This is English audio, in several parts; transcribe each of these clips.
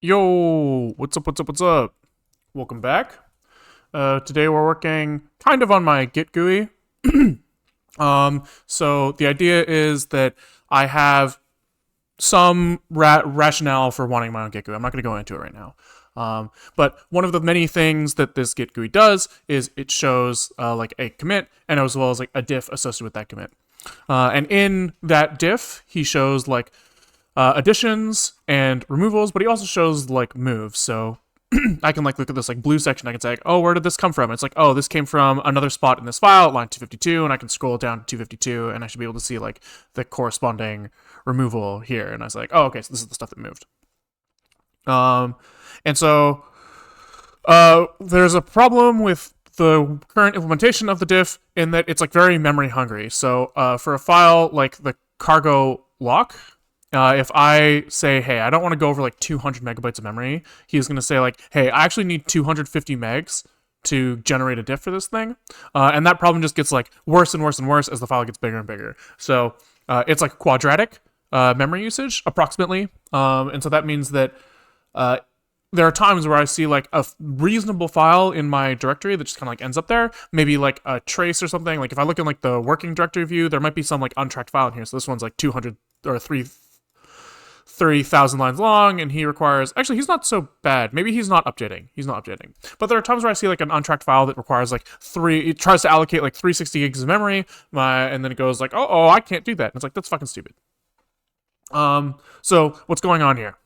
Yo, what's up, what's up, what's up? Welcome back. Today we're working kind of on my Git GUI. So the idea is that I have some rationale for wanting my own Git GUI. I'm not going to go into it right now. But one of the many things that this Git GUI does is it shows like a commit and as well as like a diff associated with that commit. And in that diff, he shows like additions and removals, but he also shows like moves. So I can like look at this like blue section. I can say, like, oh, where did this come from? It's like, oh, this came from another spot in this file, line 252, and I can scroll down to 252, and I should be able to see like the corresponding removal here. And I was like, oh, okay, so this is the stuff that moved. And so there's a problem with the current implementation of the diff in that it's like very memory hungry. So for a file like the cargo lock, if I say, hey, I don't want to go over like 200 megabytes of memory, he's going to say like, hey, I actually need 250 megs to generate a diff for this thing. And that problem just gets like worse and worse and worse as the file gets bigger and bigger. So it's like quadratic memory usage approximately. And so that means that there are times where I see like a reasonable file in my directory that just kind of like ends up there, maybe like a trace or something. Like if I look in like the working directory view, there might be some like untracked file in here. So this one's like 200 or 30,000 lines long, and he requires, actually he's not so bad. Maybe he's not updating. But there are times where I see like an untracked file that requires like it tries to allocate like 360 gigs of memory, and then it goes like, oh, I can't do that. And it's like, that's fucking stupid. So what's going on here?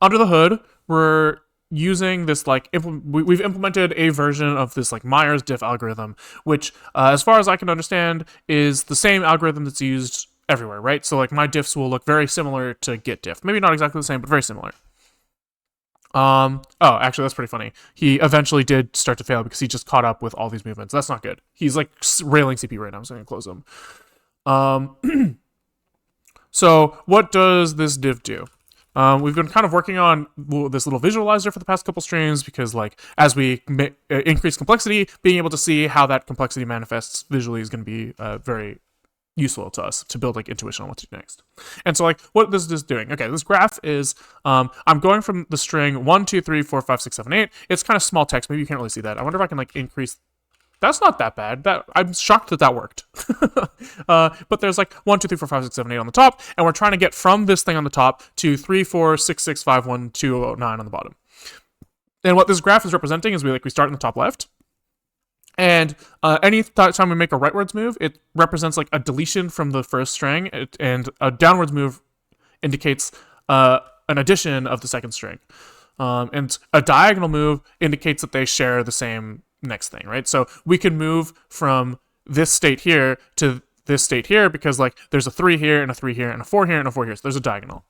Under the hood, we're using this like we've implemented a version of this like Myers diff algorithm, which as far as I can understand is the same algorithm that's used everywhere, right? So like my diffs will look very similar to Git diff, maybe not exactly the same, but very similar. Oh, actually that's pretty funny. He eventually did start to fail because he just caught up with all these movements. That's not good. He's like railing CPU right now, so I'm gonna close him. So what does this diff do? We've been kind of working on this little visualizer for the past couple streams because, like, as we increase complexity, being able to see how that complexity manifests visually is going to be very useful to us to build like intuition on what to do next. And so, like, what this is doing? Okay, this graph is I'm going from the string 1, 2, 3, 4, 5, 6, 7, 8. It's kind of small text. Maybe you can't really see that. I wonder if I can like increase. That's not that bad. I'm shocked that worked. But there's like 1, 2, 3, 4, 5, 6, 7, 8 on the top, and we're trying to get from this thing on the top to 3, 4, 6, 6, 5, 1, 2, 9 on the bottom. And what this graph is representing is we start in the top left, and any time we make a rightwards move, it represents like a deletion from the first string, and a downwards move indicates an addition of the second string. And a diagonal move indicates that they share the same next thing, right? So we can move from this state here to this state here because like there's a 3 here and a 3 here and a 4 here and a 4 here. So there's a diagonal.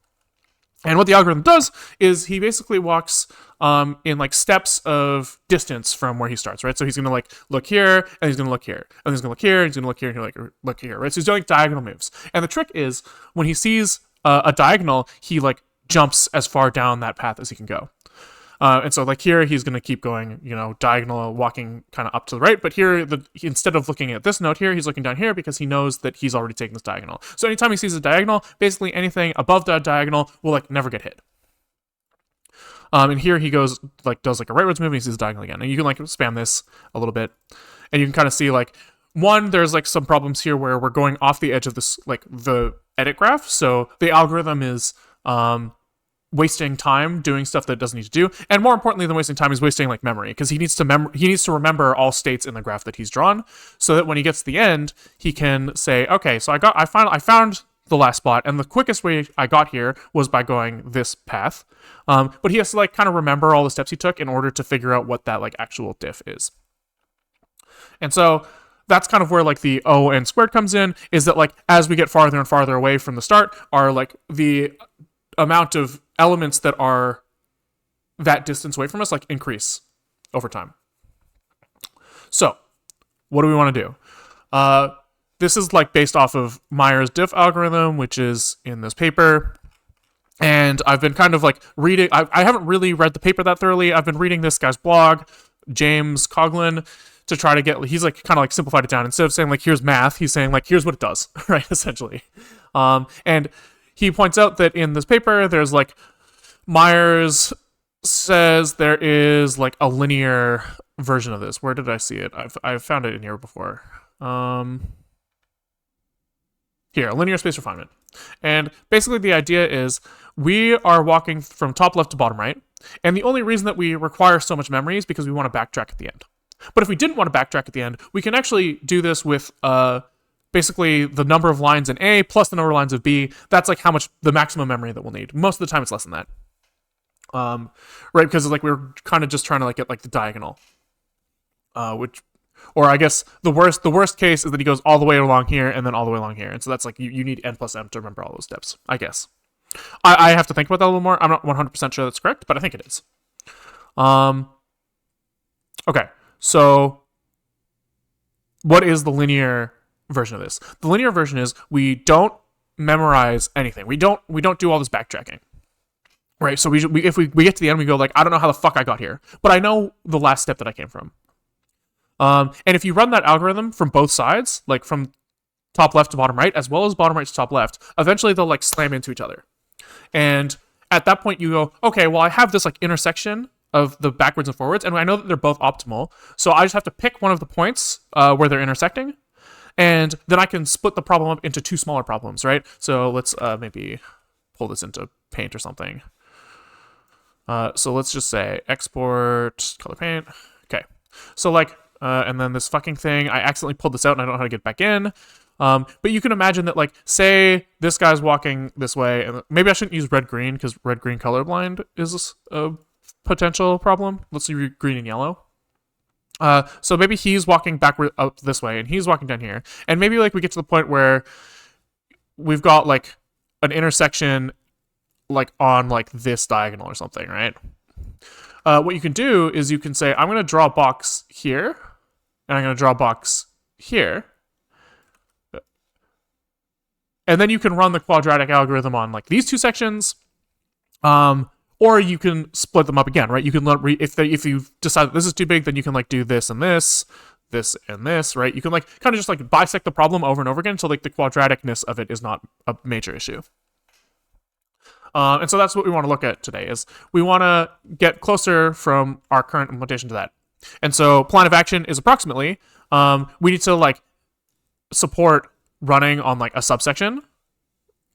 And what the algorithm does is he basically walks in like steps of distance from where he starts, right? So he's going to like look here and he's going to look here and he's going to look here and he's going to look here and he'll like look here, right? So he's doing like diagonal moves. And the trick is when he sees a diagonal, he like jumps as far down that path as he can go. And so like here, he's going to keep going, diagonal, walking kind of up to the right. But here, instead of looking at this node here, he's looking down here because he knows that he's already taken this diagonal. So anytime he sees a diagonal, basically anything above that diagonal will like never get hit. And here he goes, like does like a rightwards move and he sees a diagonal again. And you can like spam this a little bit. And you can kind of see like, there's like some problems here where we're going off the edge of this, like the edit graph. So the algorithm is wasting time doing stuff that it doesn't need to do, and more importantly than wasting time is wasting like memory because he needs to remember all states in the graph that he's drawn so that when he gets to the end he can say, okay, so I found the last spot, and the quickest way I got here was by going this path, but he has to like kind of remember all the steps he took in order to figure out what that like actual diff is. And so that's kind of where like the O n squared comes in, is that like as we get farther and farther away from the start, are like the amount of elements that are that distance away from us like increase over time. So what do we want to do? This is like based off of Myers diff algorithm, which is in this paper. And I've been kind of like reading, I haven't really read the paper that thoroughly. I've been reading this guy's blog, James Coughlin, to try to get, he's like kind of like simplified it down. Instead of saying like, here's math, he's saying like, here's what it does, right? Essentially. And he points out that in this paper, there's like Myers says there is like a linear version of this. Where did I see it? I've found it in here before. Here, a linear space refinement. And basically the idea is we are walking from top left to bottom right, and the only reason that we require so much memory is because we want to backtrack at the end. But if we didn't want to backtrack at the end, we can actually do this with basically the number of lines in A plus the number of lines of B. That's like how much the maximum memory that we'll need. Most of the time it's less than that. Right, because like we're kind of just trying to like get like the diagonal. Or I guess the worst case is that he goes all the way along here and then all the way along here. And so that's like you need n plus m to remember all those steps, I guess. I have to think about that a little more. I'm not 100% sure that's correct, but I think it is. Okay, so what is the linear version of this? The linear version is we don't memorize anything. We don't do all this backtracking. Right, so if we get to the end, we go like, I don't know how the fuck I got here, but I know the last step that I came from. And if you run that algorithm from both sides, like from top left to bottom right, as well as bottom right to top left, eventually they'll like slam into each other. And at that point you go, okay, well I have this like intersection of the backwards and forwards, and I know that they're both optimal, so I just have to pick one of the points where they're intersecting, and then I can split the problem up into two smaller problems, right? So let's maybe pull this into Paint or something. So let's just say export color paint. Okay. So like, and then this fucking thing, I accidentally pulled this out and I don't know how to get back in. But you can imagine that like, say this guy's walking this way, and maybe I shouldn't use red-green because red-green colorblind is a potential problem. Let's see green and yellow. So maybe he's walking backward up this way and he's walking down here. And maybe like we get to the point where we've got like an intersection like on like this diagonal or something, right? What you can do is you can say, I'm going to draw a box here, and I'm going to draw a box here. And then you can run the quadratic algorithm on like these two sections, or you can split them up again, right? You can if you decide that this is too big, then you can like do this and this and this, right? You can like kind of just like bisect the problem over and over again until like the quadraticness of it is not a major issue. And so that's what we want to look at today, is we want to get closer from our current implementation to that. And so plan of action is approximately, we need to like support running on like a subsection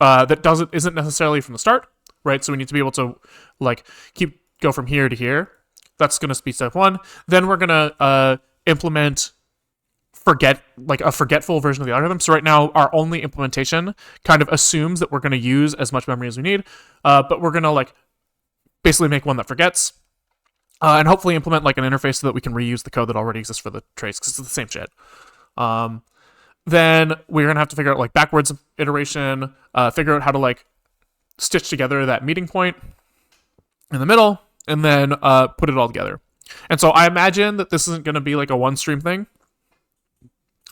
that isn't necessarily from the start, right? So we need to be able to like go from here to here. That's going to be step one. Then we're going to implement a forgetful version of the algorithm. So right now, our only implementation kind of assumes that we're going to use as much memory as we need, but we're going to like basically make one that forgets, and hopefully implement like an interface so that we can reuse the code that already exists for the trace because it's the same shit. Then we're going to have to figure out like backwards iteration, figure out how to like stitch together that meeting point in the middle, and then put it all together. And so I imagine that this isn't going to be like a one stream thing.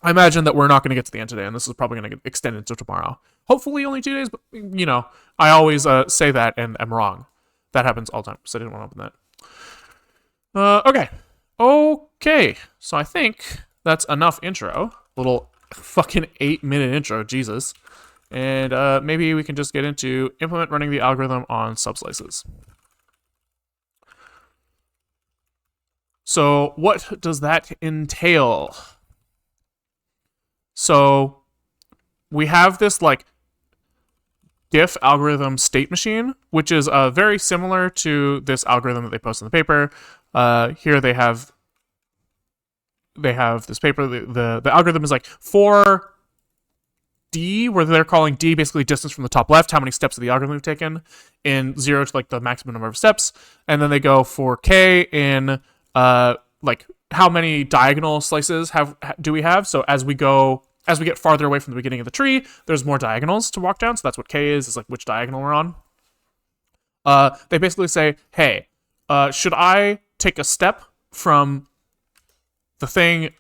I imagine that we're not going to get to the end today, and this is probably going to get extended until tomorrow. Hopefully only 2 days, but, you know, I always say that and I'm wrong. That happens all the time, so I didn't want to open that. Okay. So I think that's enough intro. Little fucking 8-minute intro, Jesus. And maybe we can just get into implement running the algorithm on subslices. So what does that entail? So we have this like diff algorithm state machine, which is very similar to this algorithm that they post in the paper. Here they have this paper. The algorithm is like for D, where they're calling D basically distance from the top left, how many steps of the algorithm we've taken, in 0 to like the maximum number of steps, and then they go for K in like how many diagonal slices do we have? So as we get farther away from the beginning of the tree, there's more diagonals to walk down. So that's what K is like which diagonal we're on. They basically say, hey, should I take a step from the thing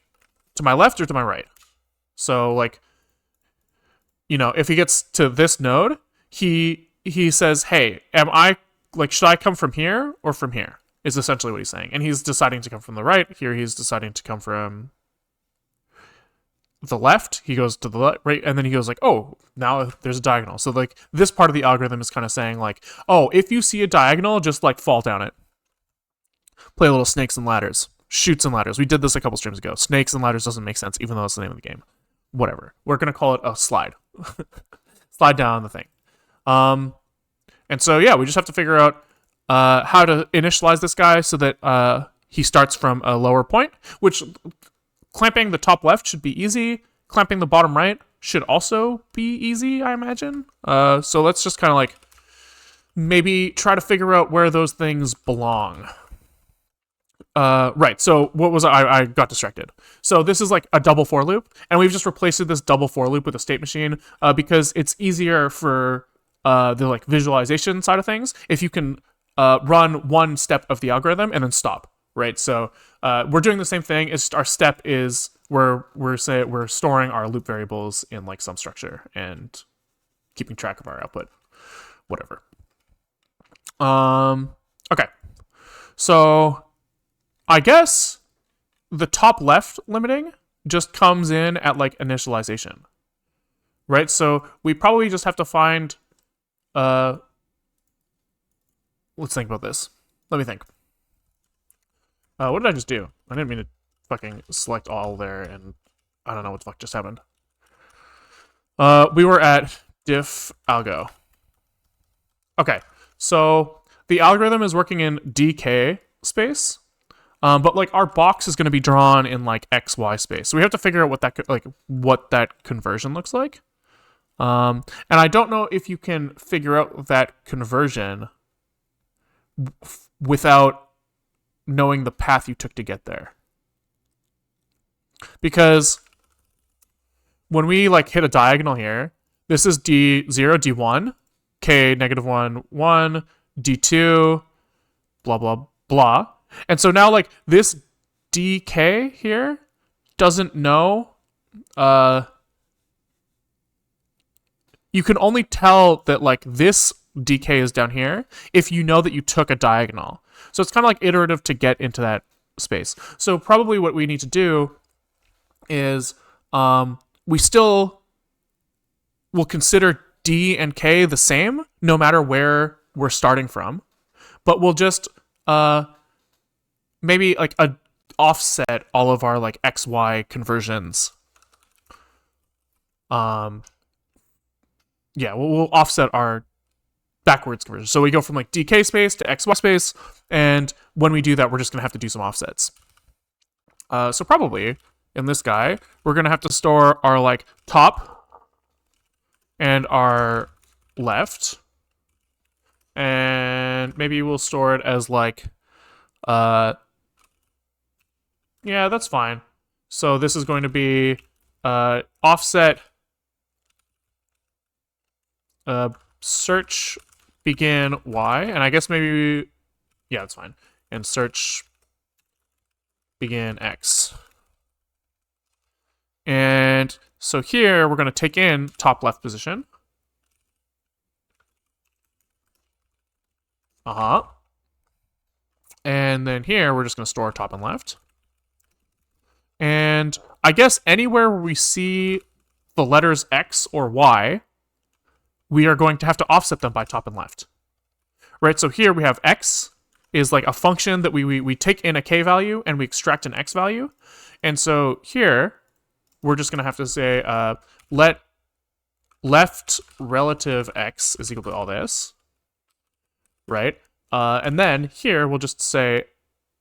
to my left or to my right? So like, you know, if he gets to this node, he says, hey, should I come from here or from here? Is essentially what he's saying. And he's deciding to come from the right. Here he's deciding to come from the left, he goes to the right, and then he goes like, oh, now there's a diagonal. So like this part of the algorithm is kind of saying like, oh, if you see a diagonal, just like fall down it. Play a little snakes and ladders, shoots and ladders. We did this a couple streams ago. Snakes and ladders doesn't make sense, even though it's the name of the game. Whatever. We're gonna call it a slide. Slide down the thing. And so yeah, we just have to figure out how to initialize this guy so that he starts from a lower point, which clamping the top left should be easy. Clamping the bottom right should also be easy, I imagine. So let's just kind of like maybe try to figure out where those things belong. Right, so what was I got distracted. So this is like a double for loop, and we've just replaced this double for loop with a state machine because it's easier for the like visualization side of things if you can run one step of the algorithm and then stop, right? So we're doing the same thing. It's our step is we're storing our loop variables in like some structure and keeping track of our output, whatever. Okay, so I guess the top left limiting just comes in at like initialization, right? So we probably just have to find, let's think about this. Let me think. What did I just do? I didn't mean to fucking select all there, and I don't know what the fuck just happened. We were at diff algo. Okay, so the algorithm is working in DK space. But like our box is going to be drawn in like XY space, so we have to figure out what that conversion looks like. And I don't know if you can figure out that conversion without knowing the path you took to get there. Because when we like hit a diagonal here, this is D0, D1, K, -1, 1, D2, blah, blah, blah. And so now, like, this DK here doesn't know, you can only tell that, like, this DK is down here if you know that you took a diagonal. So it's kind of like iterative to get into that space. So probably what we need to do is we still will consider D and K the same no matter where we're starting from, but we'll just maybe like offset all of our like XY conversions. Yeah, we'll offset our backwards conversion. So we go from like DK space to XY space, and when we do that, we're just gonna have to do some offsets. So probably in this guy, we're gonna have to store our like top and our left, and maybe we'll store it as like yeah, that's fine. So this is going to be offset search begin Y, and I guess maybe, yeah, that's fine. And search begin X. And so here we're going to take in top left position. And then here we're just going to store top and left. And I guess anywhere where we see the letters X or Y, we are going to have to offset them by top and left. Right, so here we have X is like a function that we take in a K value and we extract an X value. And so here, we're just going to have to say let left relative X is equal to all this. Right? And then here we'll just say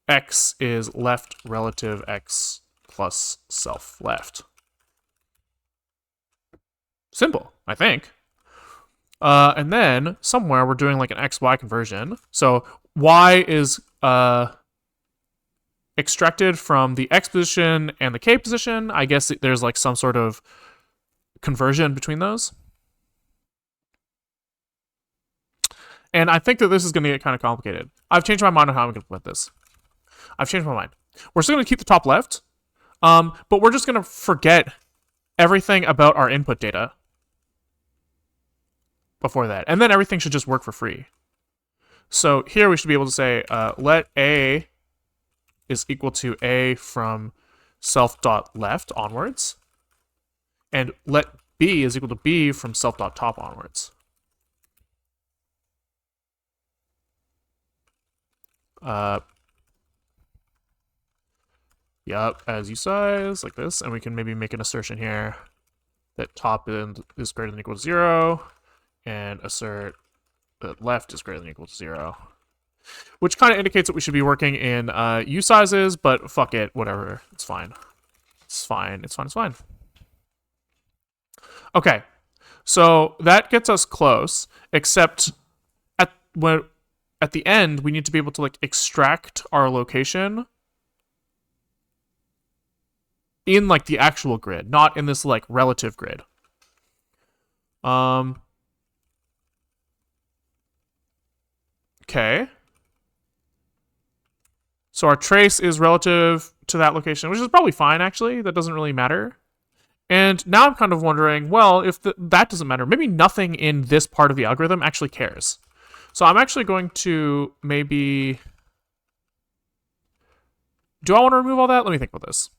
X is left relative X plus self left. Simple, I think. And then somewhere we're doing like an XY conversion. So Y is extracted from the X position and the K position. I guess there's like some sort of conversion between those. And I think that this is going to get kind of complicated. I've changed my mind on how I'm going to implement this. I've changed my mind. We're still going to keep the top left, but we're just going to forget everything about our input data before that. And then everything should just work for free. So here we should be able to say, let A is equal to A from self.left onwards. and let b is equal to b from self.top onwards. Yep, as usize, like this, and we can maybe make an assertion here that top is greater than or equal to 0, and assert that left is greater than or equal to 0. Which kind of indicates that we should be working in usizes, but fuck it, whatever, it's fine. It's fine, it's fine, it's fine. Okay, so that gets us close, except at the end, we need to be able to like extract our location in like the actual grid, not in this like relative grid. Okay. So our trace is relative to that location, which is probably fine, actually. That doesn't really matter. And now I'm kind of wondering, well, if that doesn't matter, maybe nothing in this part of the algorithm actually cares. So I'm actually going to maybe... Do I want to remove all that? Let me think about this.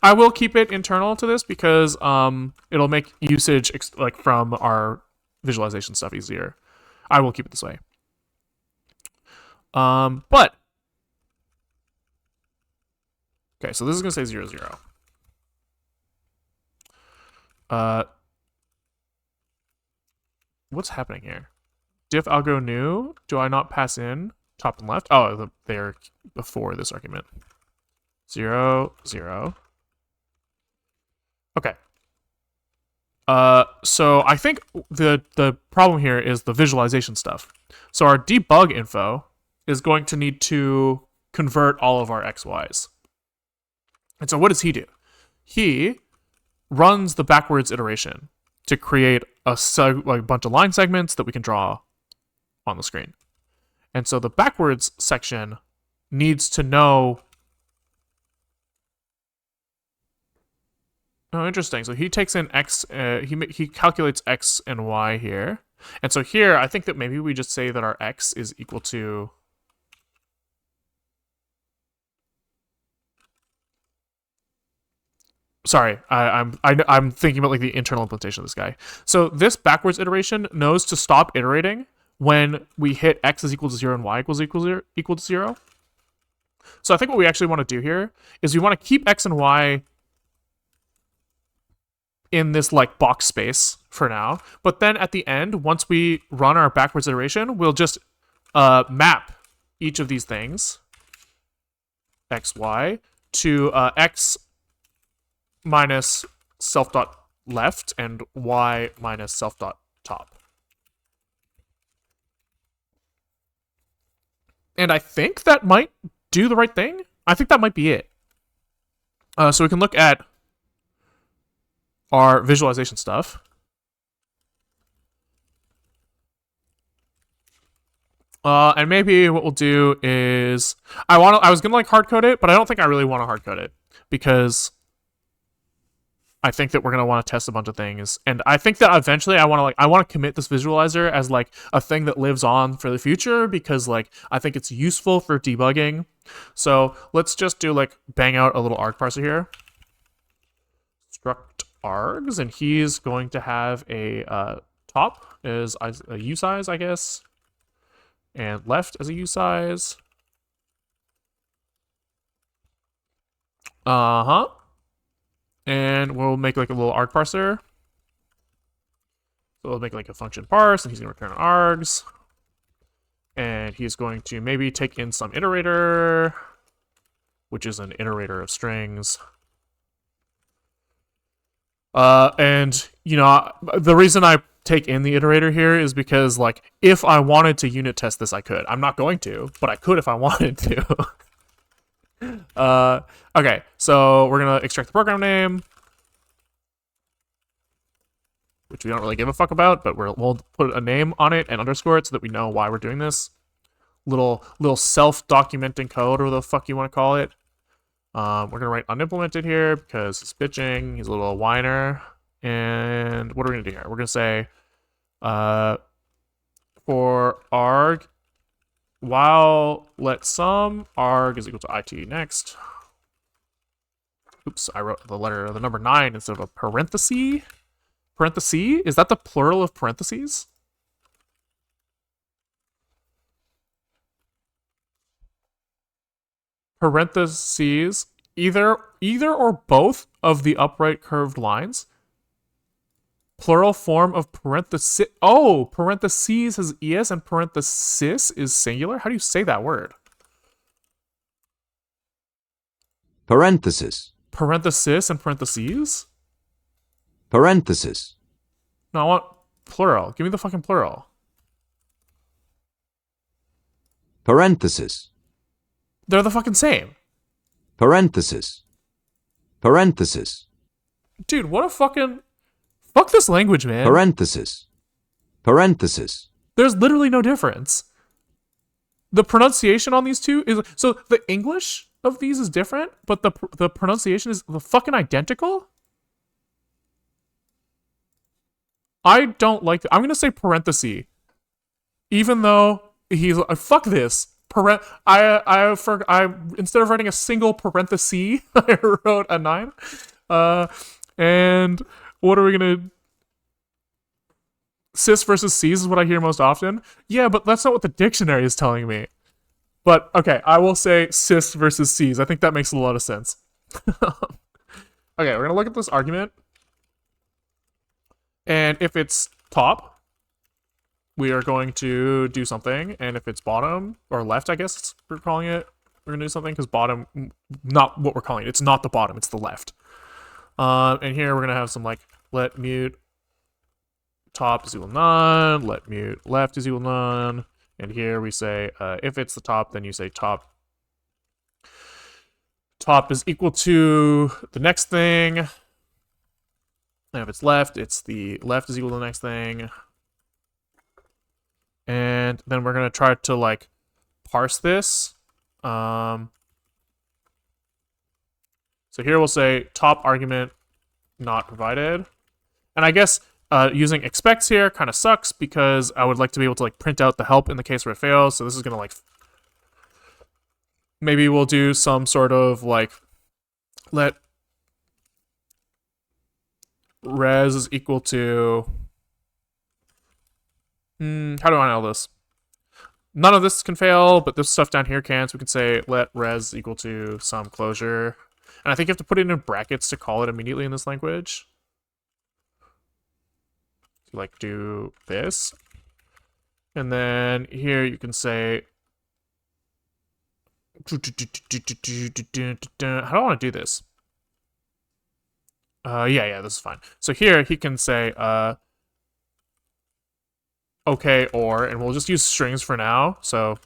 I will keep it internal to this because it'll make usage like from our visualization stuff easier. I will keep it this way. But okay, so this is gonna say 0, 0. What's happening here? Diff algo new. Do I not pass in top and left? Oh, they're before this argument. 0, 0. Okay. So I think the problem here is the visualization stuff. So our debug info is going to need to convert all of our XYs. And so what does he do? He runs the backwards iteration to create a bunch of line segments that we can draw on the screen. And so the backwards section needs to know... Oh, interesting. So he takes in x, he calculates x and y here. And so here, I think that maybe we just say that our x is equal to... Sorry, I'm thinking about like the internal implementation of this guy. So this backwards iteration knows to stop iterating when we hit x is equal to 0 and y equal to 0. So I think what we actually want to do here is we want to keep x and y in this like box space for now, but then at the end, once we run our backwards iteration, we'll just map each of these things, x, y, to x minus self dot left and y minus self dot top. And I think that might do the right thing. I think that might be it. So we can look at our visualization stuff. And maybe what we'll do is I was gonna like hard code it, but I don't think I really want to hard code it because I think that we're gonna want to test a bunch of things, and I think that eventually I want to commit this visualizer as like a thing that lives on for the future because like I think it's useful for debugging. So let's just do like bang out a little arg parser here. Struct args, and he's going to have a top as a usize, I guess, and left as a usize. And we'll make like a little arg parser. So we'll make like a function parse, and he's going to return args. And he's going to maybe take in some iterator, which is an iterator of strings. And, you know, the reason I take in the iterator here is because, like, if I wanted to unit test this, I could. I'm not going to, but I could if I wanted to. Okay, so we're going to extract the program name, which we don't really give a fuck about, but we'll put a name on it and underscore it so that we know why we're doing this. Little self-documenting code, or whatever the fuck you want to call it. We're going to write unimplemented here because it's bitching. He's a little whiner. And what are we going to do here? We're going to say for arg, while let sum, arg is equal to it next. oops, I wrote the number 9 instead of a parenthesis. Parenthesis? Is that the plural of parentheses? Parentheses, either or both of the upright curved lines. Plural form of parenthesis. Oh, parentheses has es and parenthesis is singular. How do you say that word? Parenthesis. Parenthesis and parentheses? Parenthesis. No, I want plural. Give me the fucking plural. Parenthesis. They're the fucking same. Parenthesis. Parenthesis. Dude, what a fucking... Fuck this language, man. Parenthesis. Parenthesis. There's literally no difference. The pronunciation on these two is... So the English of these is different, but the pronunciation is the fucking identical? I don't like it. I'm going to say parenthesis. Even though he's... Fuck this. I instead of writing a single parenthesis, I wrote a 9. And what are we gonna? Cis versus Cs is what I hear most often. Yeah, but that's not what the dictionary is telling me. But okay, I will say cis versus Cs. I think that makes a lot of sense. Okay, we're gonna look at this argument, and if it's top, we are going to do something, and if it's bottom, or left, I guess we're calling it, we're going to do something, because bottom, not what we're calling it. It's not the bottom, it's the left. And here we're going to have some, like, let mute top is equal to none, let mute left is equal to none, and here we say, if it's the top, then you say top is equal to the next thing, and if it's left, it's the left is equal to the next thing. And then we're going to try to, like, parse this. So here we'll say top argument not provided. And I guess using expects here kind of sucks because I would like to be able to, like, print out the help in the case where it fails. So this is going to, like, maybe we'll do some sort of, like, let res is equal to... how do I know this? None of this can fail, but this stuff down here can, so we can say let res equal to some closure. And I think you have to put it in brackets to call it immediately in this language. So, like, do this. And then here you can say... How do I want to do this? Yeah, this is fine. So here he can say... okay, or, and we'll just use strings for now, so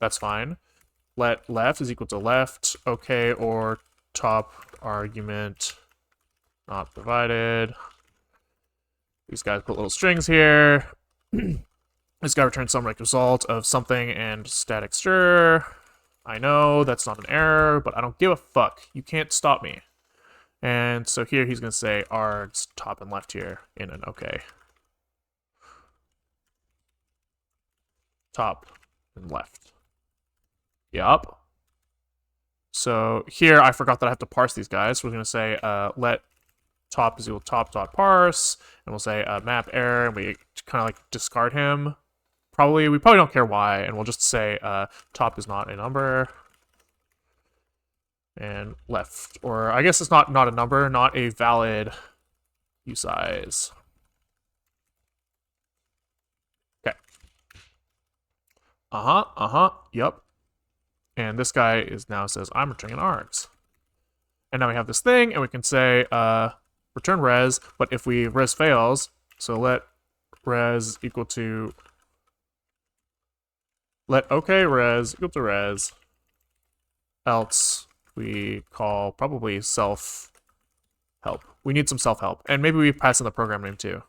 that's fine. Let left is equal to left, okay, or top argument not provided. These guys put little strings here. This guy returns some like result of something and static str. I know that's not an error, but I don't give a fuck. You can't stop me. And so here he's going to say args top and left here in an okay. Top and left. Yup. So here I forgot that I have to parse these guys. So we're going to say let top is equal to top dot parse, and we'll say map error, and we kind of like discard him. We probably don't care why, and we'll just say top is not a number, and left, or I guess it's not a number, not a valid usize. Okay. Yep. And this guy is now says I'm returning args. And now we have this thing, and we can say return res, but if res fails, so let res equal to let okay res equal to res, else we call probably self help. We need some self help, and maybe we pass in the program name too.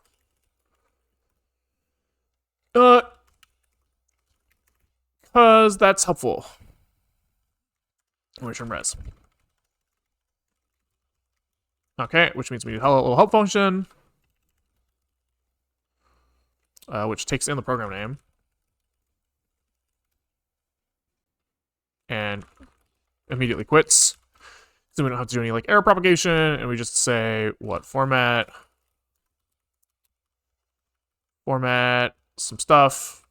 Because that's helpful. Return res. Okay, which means we need a little help function, which takes in the program name and immediately quits. So we don't have to do any like error propagation, and we just say what format some stuff.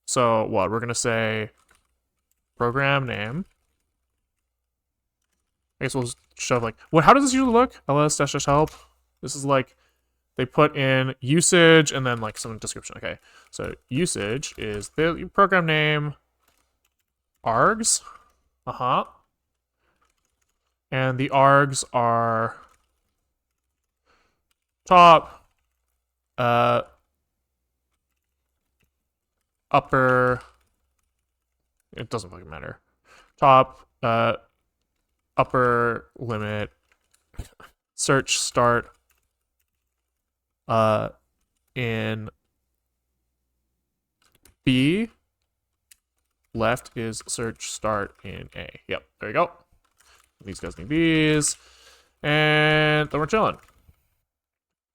So what we're gonna say program name. I guess we'll just shove like what? How does this usually look? ls-help. This is like they put in usage and then like some description. Okay, so usage is the program name args. And the args are top, upper. It doesn't fucking matter. Top, upper limit, search start, in B. Left is search start in A. Yep, there you go. These guys need B's. And then we're chilling.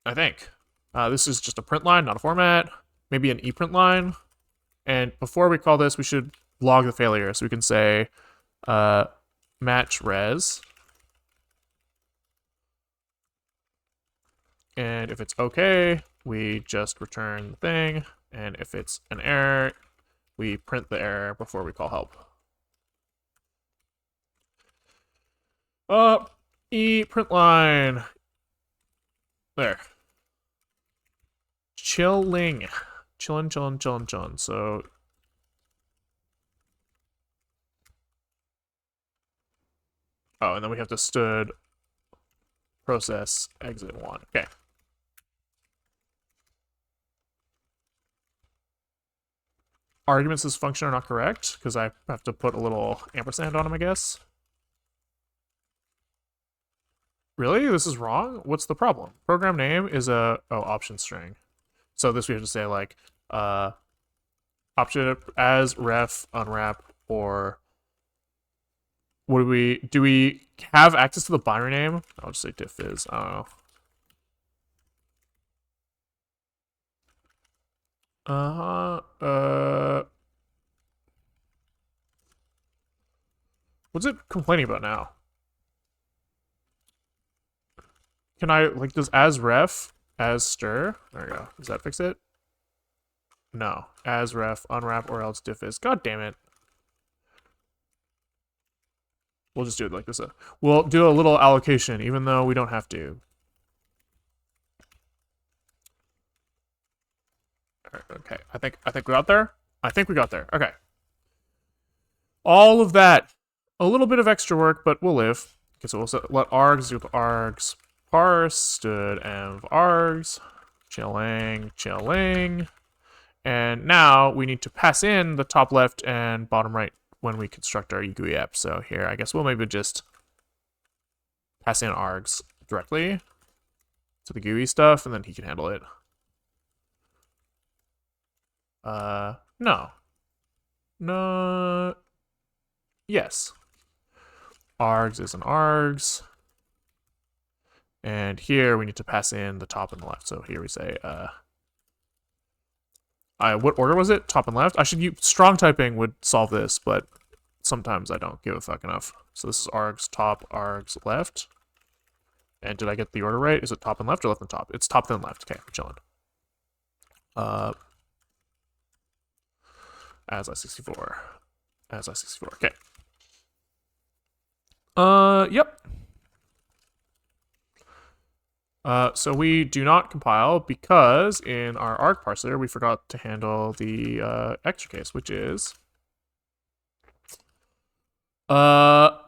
I think. This is just a print line, not a format. Maybe an ePrint line. And before we call this, we should log the failure. So we can say match res. And if it's okay, we just return the thing. And if it's an error, we print the error before we call help. Print line. There. Chilling. Chillin'. So oh, and then we have to stood process exit 1. Okay. Arguments this function are not correct because I have to put a little ampersand on them, I guess. Really? This is wrong? What's the problem? Program name is a option string. So this we have to say like option as ref unwrap, or what do we have access to the binary name? I'll just say diff is. I don't know. What's it complaining about now? Can I, like, does as ref, as stir? There we go. Does that fix it? No. As ref, unwrap, or else diff is. God damn it. We'll just do it like this. We'll do a little allocation, even though we don't have to. Okay, I think we got there. I think we got there. Okay. All of that. A little bit of extra work, but we'll live. Okay, so we'll let args do args parse stood env args chilling. And now we need to pass in the top left and bottom right when we construct our GUI app. So here, I guess we'll maybe just pass in args directly to the GUI stuff, and then he can handle it. No. Yes. Args is an args. And here we need to pass in the top and the left. So here we say, what order was it? Top and left? I should use strong typing would solve this, but sometimes I don't give a fuck enough. So this is args top, args left. And did I get the order right? Is it top and left or left and top? It's top then left. Okay, we're chilling. As I-64. Okay. Yep. So we do not compile because in our arg parser we forgot to handle the extra case, which is what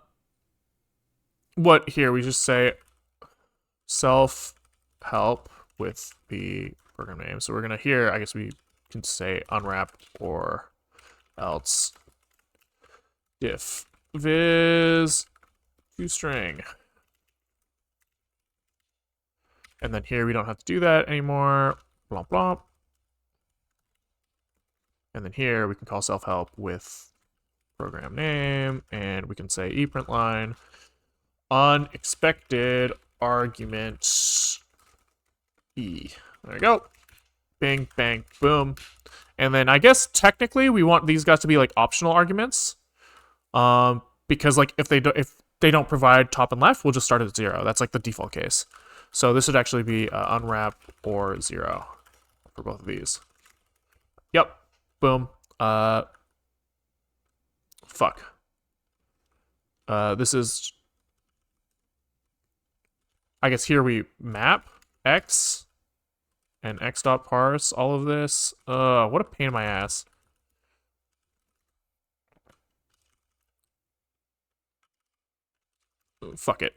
here we just say self help with the program name. So we're gonna here, I guess we can say unwrap or else diff viz toString. And then here we don't have to do that anymore. Blah blah. And then here we can call self-help with program name, and we can say ePrint line unexpected argument E. There you go. Bing, bang, boom. And then I guess technically we want these guys to be like optional arguments. Because like if they don't provide top and left, we'll just start at 0. That's like the default case. So this would actually be unwrap or 0 for both of these. Yep. Boom. Fuck. This is, I guess here we map x and x dot parse all of this. What a pain in my ass. Fuck it.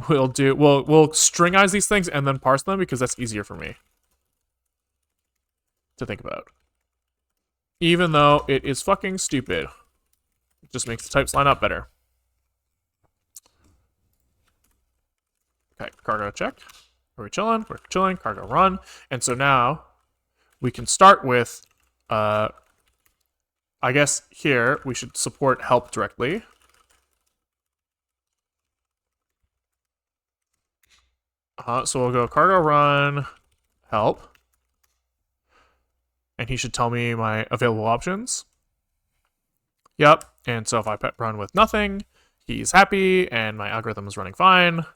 We'll stringize these things and then parse them because that's easier for me to think about. Even though it is fucking stupid. It just makes the types line up better. Okay, cargo check. Are we chilling? We're chilling. Cargo run. And so now we can start with, I guess here we should support help directly. So we'll go cargo run help. And he should tell me my available options. Yep. And so if I run with nothing, he's happy and my algorithm is running fine.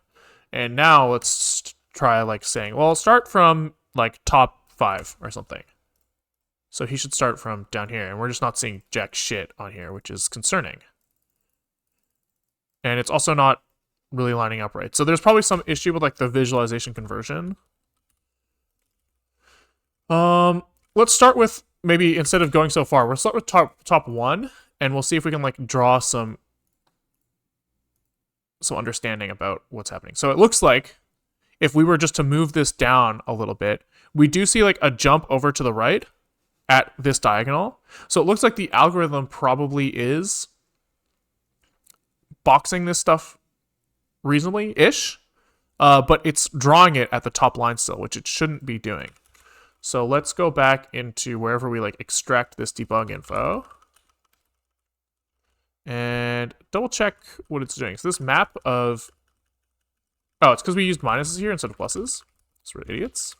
And now let's try like saying, well, start from like top 5 or something. So he should start from down here. And we're just not seeing jack shit on here, which is concerning. And it's also not really lining up right. So there's probably some issue with like the visualization conversion. Let's start with maybe instead of going so far, we'll start with top 1 and we'll see if we can like draw some understanding about what's happening. So it looks like if we were just to move this down a little bit, we do see like a jump over to the right at this diagonal. So it looks like the algorithm probably is boxing this stuff reasonably-ish, but it's drawing it at the top line still, which it shouldn't be doing. So let's go back into wherever we like extract this debug info and double check what it's doing. So this map of, oh, it's because we used minuses here instead of pluses. So we're idiots.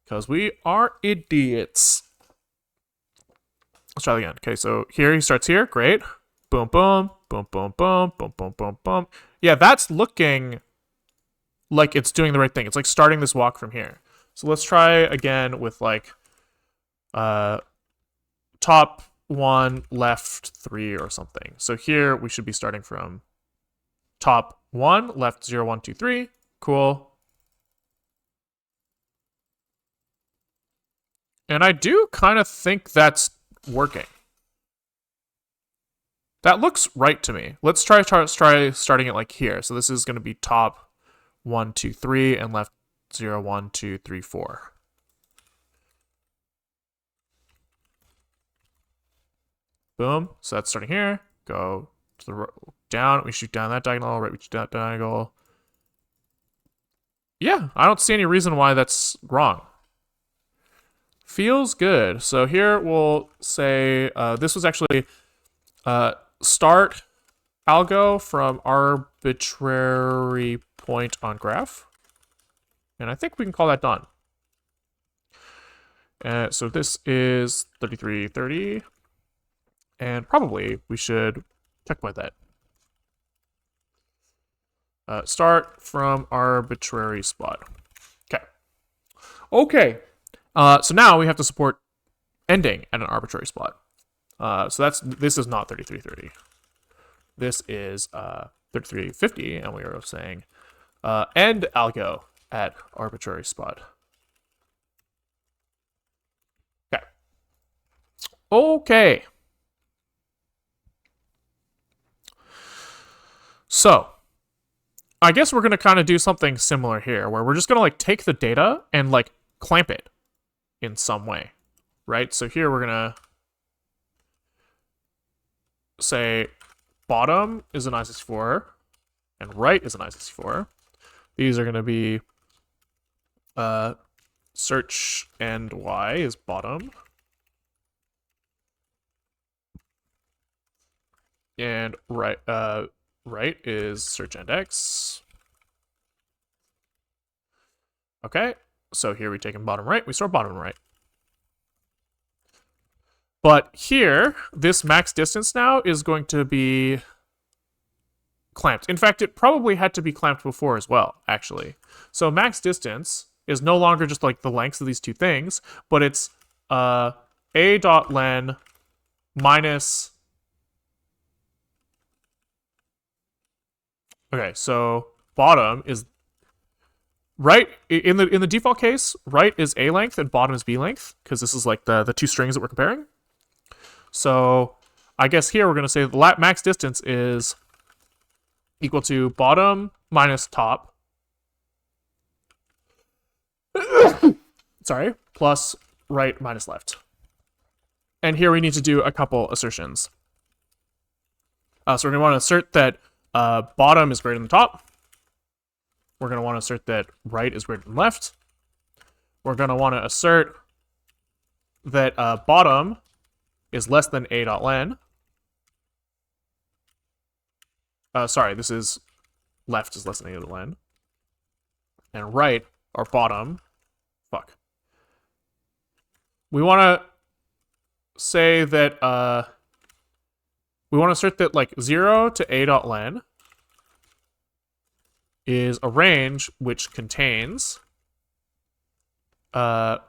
Because we are idiots. Let's try it again. Okay, so here he starts here. Great. Boom, boom, boom, boom, boom, boom, boom, boom, boom. Yeah, that's looking like it's doing the right thing. It's like starting this walk from here. So let's try again with like top 1, left 3 or something. So here we should be starting from top 1, left 0, 1, 2, 3. Cool. And I do kind of think that's working. That looks right to me. Let's try starting it like here. So this is going to be top 1, 2, 3 and left 0, 1, 2, 3, 4. Boom. So that's starting here. Go to the down. We shoot down that diagonal. Right, we shoot that diagonal. Yeah, I don't see any reason why that's wrong. Feels good. So here we'll say this was actually start algo from arbitrary point on graph. And I think we can call that done. So this is 3330. And probably we should checkpoint that. Start from arbitrary spot. Okay. Okay. So now we have to support ending at an arbitrary spot. So this is not 3330. This is 3350, and we are saying end algo at arbitrary spot. Okay. Okay. So I guess we're going to kind of do something similar here, where we're just going to like take the data and like clamp it in some way, right? So here we're going to say bottom is an I64 and right is an I64. These are going to be search and Y is bottom. And right is search and X. Okay, so here we take in bottom right, we store bottom right. But here, this max distance now is going to be clamped. In fact, it probably had to be clamped before as well, actually. So max distance is no longer just like the lengths of these two things, but it's a dot len minus. Okay, so bottom is right in the default case. Right is a length and bottom is b length because this is like the two strings that we're comparing. So I guess here we're going to say the max distance is equal to bottom minus top. Sorry, plus right minus left. And here we need to do a couple assertions. So we're going to want to assert that bottom is greater than top. We're going to want to assert that right is greater than left. We're going to want to assert that bottom is less than a dot len. Sorry, this is left is less than a dot len. And right, or bottom, fuck. We want to say that, we want to assert that, like, 0 to a dot len is a range which contains, A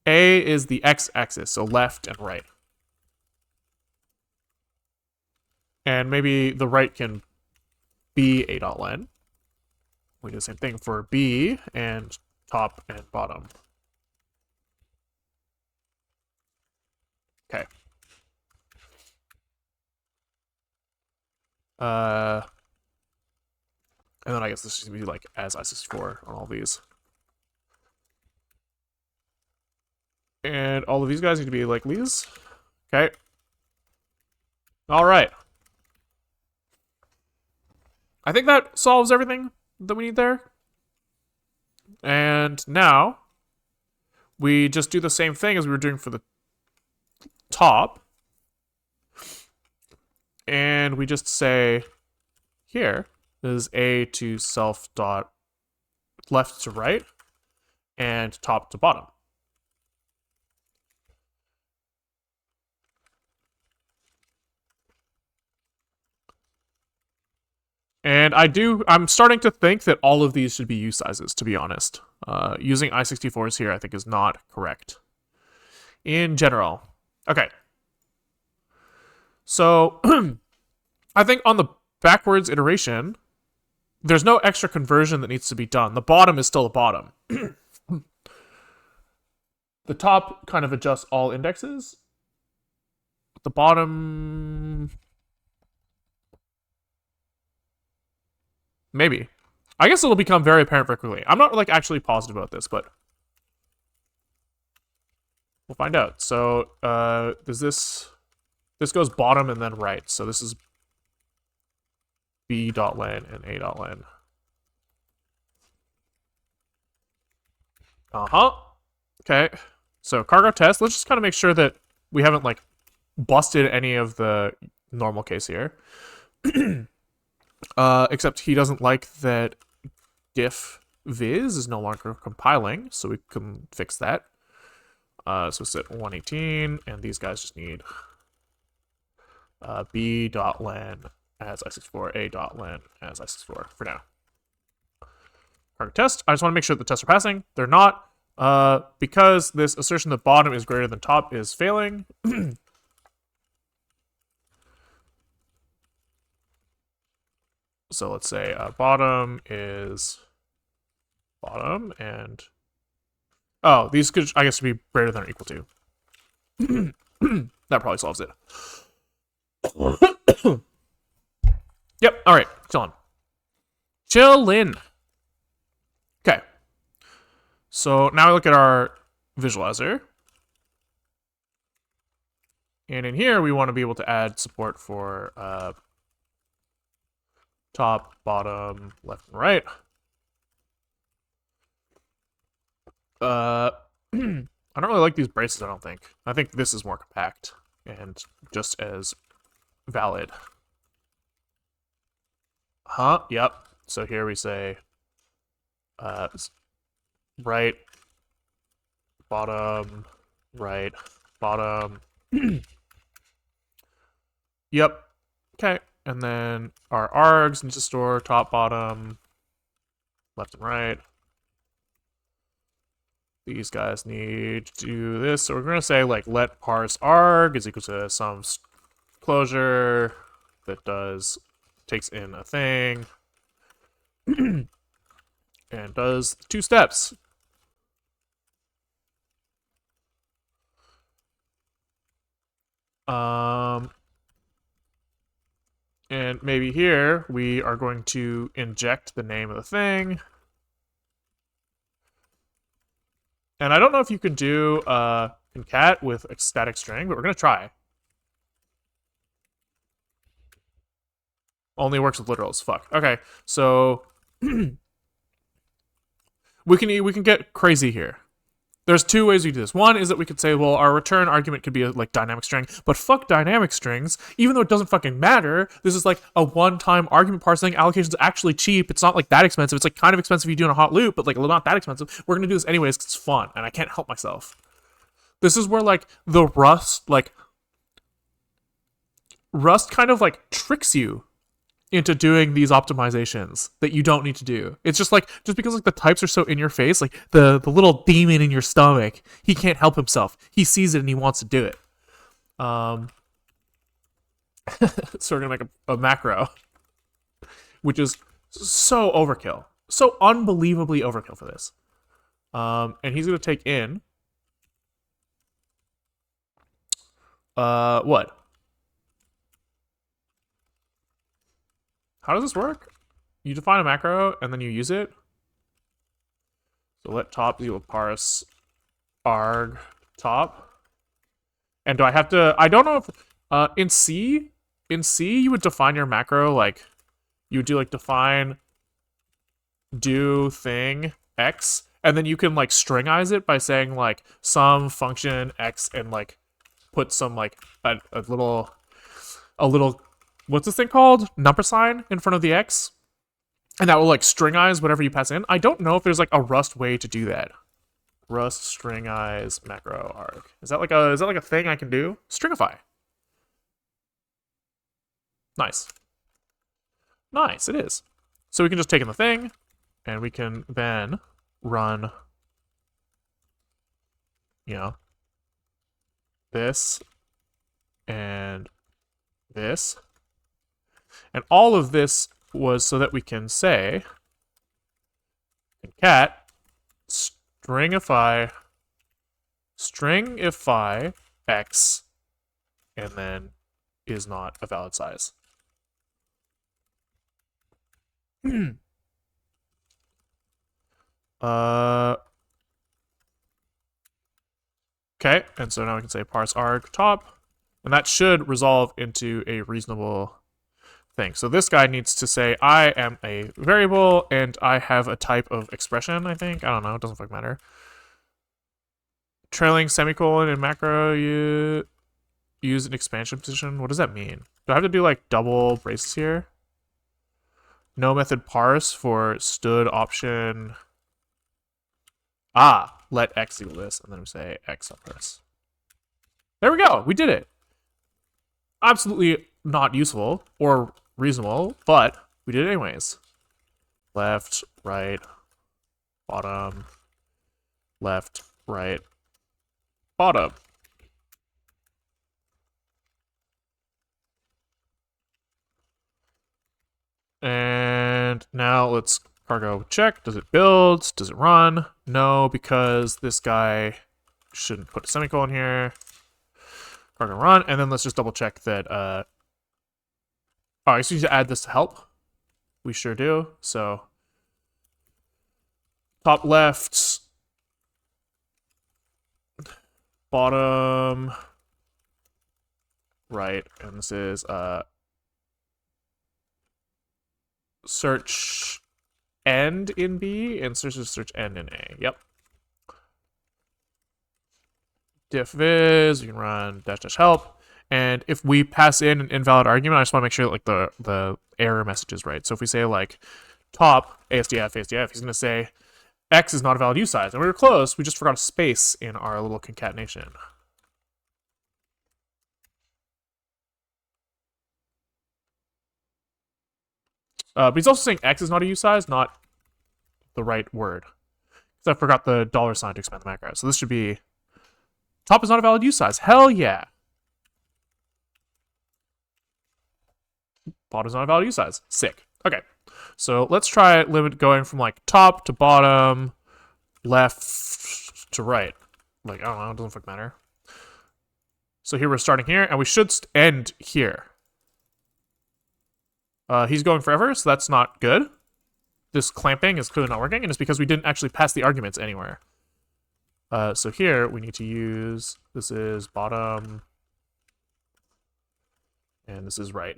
is the x-axis, so left and right. And maybe the right can be a dot len. We do the same thing for b and top and bottom. Okay. And then I guess this should be like as I64 on all these. And all of these guys need to be like these. Okay. All right. I think that solves everything that we need there. And now we just do the same thing as we were doing for the top. And we just say here is a to self dot left to right and top to bottom. And I'm starting to think that all of these should be U sizes, to be honest. Using I64s here, I think, is not correct. In general. Okay. So, I think on the backwards iteration, there's no extra conversion that needs to be done. The bottom is still the bottom. The top kind of adjusts all indexes. The bottom... Maybe. I guess it'll become very apparent very quickly. I'm not like actually positive about this, but we'll find out. So, this goes bottom and then right. So this is b dot len and a dot len. Okay. So cargo test. Let's just kind of make sure that we haven't like busted any of the normal case here. Except he doesn't like that diff viz is no longer compiling, so we can fix that. So set 118, and these guys just need b dot len as I64, a dot len as I64 for now. Cargo test. I just want to make sure the tests are passing. They're not, because this assertion that bottom is greater than top is failing. So let's say bottom is bottom, and oh, these could, I guess, be greater than or equal to. That probably solves it. Yep. All right. Chillin'. Chillin'. Okay. So now we look at our visualizer. And in here, we want to be able to add support for top, bottom, left, and right. I don't really like these braces, I don't think. I think this is more compact and just as valid. Yep. So here we say right, bottom, right, bottom. Yep. Okay, and then our args need to store top, bottom, left, and right. These guys need to do this. So we're going to say, like, let parse arg is equal to some closure that takes in a thing and does 2 steps. And maybe here we are going to inject the name of the thing. And I don't know if you can do concat with a static string, but we're going to try. Only works with literals. Fuck. Okay, so we can get crazy here. There's 2 ways we do this. One is that we could say, well, our return argument could be a like dynamic string, but fuck dynamic strings. Even though it doesn't fucking matter, this is like a one-time argument parsing. Allocation's actually cheap. It's not like that expensive. It's like kind of expensive if you do in a hot loop, but like not that expensive. We're gonna do this anyways because it's fun, and I can't help myself. This is where like the Rust kind of like tricks you into doing these optimizations that you don't need to do. It's just because like the types are so in your face, like the little demon in your stomach, he can't help himself. He sees it and he wants to do it. So we're gonna make a macro, which is so overkill, so unbelievably overkill for this. And he's gonna take in what? How does this work? You define a macro and then you use it. So let top be equal parse arg top. And do I have to? I don't know if in C you would define your macro like you would do like define do thing x, and then you can like stringize it by saying like some function x and like put some like a little what's this thing called? Number sign in front of the X. And that will like stringize whatever you pass in. I don't know if there's like a Rust way to do that. Rust stringize macro arg. Is that like a thing I can do? Stringify. Nice. Nice, it is. So we can just take in the thing, and we can then run, you know, this and this. And all of this was so that we can say concat stringify x and then is not a valid size. Okay, and so now we can say parse arg top, and that should resolve into a reasonable thing. So this guy needs to say, I am a variable and I have a type of expression, I think. I don't know, it doesn't fucking matter. Trailing semicolon in macro, you use an expansion position. What does that mean? Do I have to do like double braces here? No method parse for stood option. Let x equal this, and then we say x up parse. There we go, we did it. Absolutely not useful or reasonable, but we did it anyways. Left, right, bottom, left, right, bottom. And now let's cargo check. Does it build? Does it run? No, because this guy shouldn't put a semicolon here. Cargo run, and then let's just double check that. Oh, I just need to add this to help. We sure do. So top left, bottom right, and this is search end in B and search end in A. Yep. Diff viz, you can run dash dash help, and if we pass in an invalid argument, I just want to make sure that like the error message is right. So if we say like top ASDF, he's gonna say x is not a valid use size, and we were close. We just forgot a space in our little concatenation. But he's also saying X is not a U size, not the right word. Because I forgot the $sign to expand the macro. So this should be top is not a valid U size. Hell yeah. Bottom is not a valid U size. Sick. Okay. So let's try limit going from like top to bottom, left to right. Like, I don't know, it doesn't fucking matter. So here we're starting here, and we should end here. He's going forever, so that's not good. This clamping is clearly not working, and it's because we didn't actually pass the arguments anywhere. So here we need to use, this is bottom, and this is right.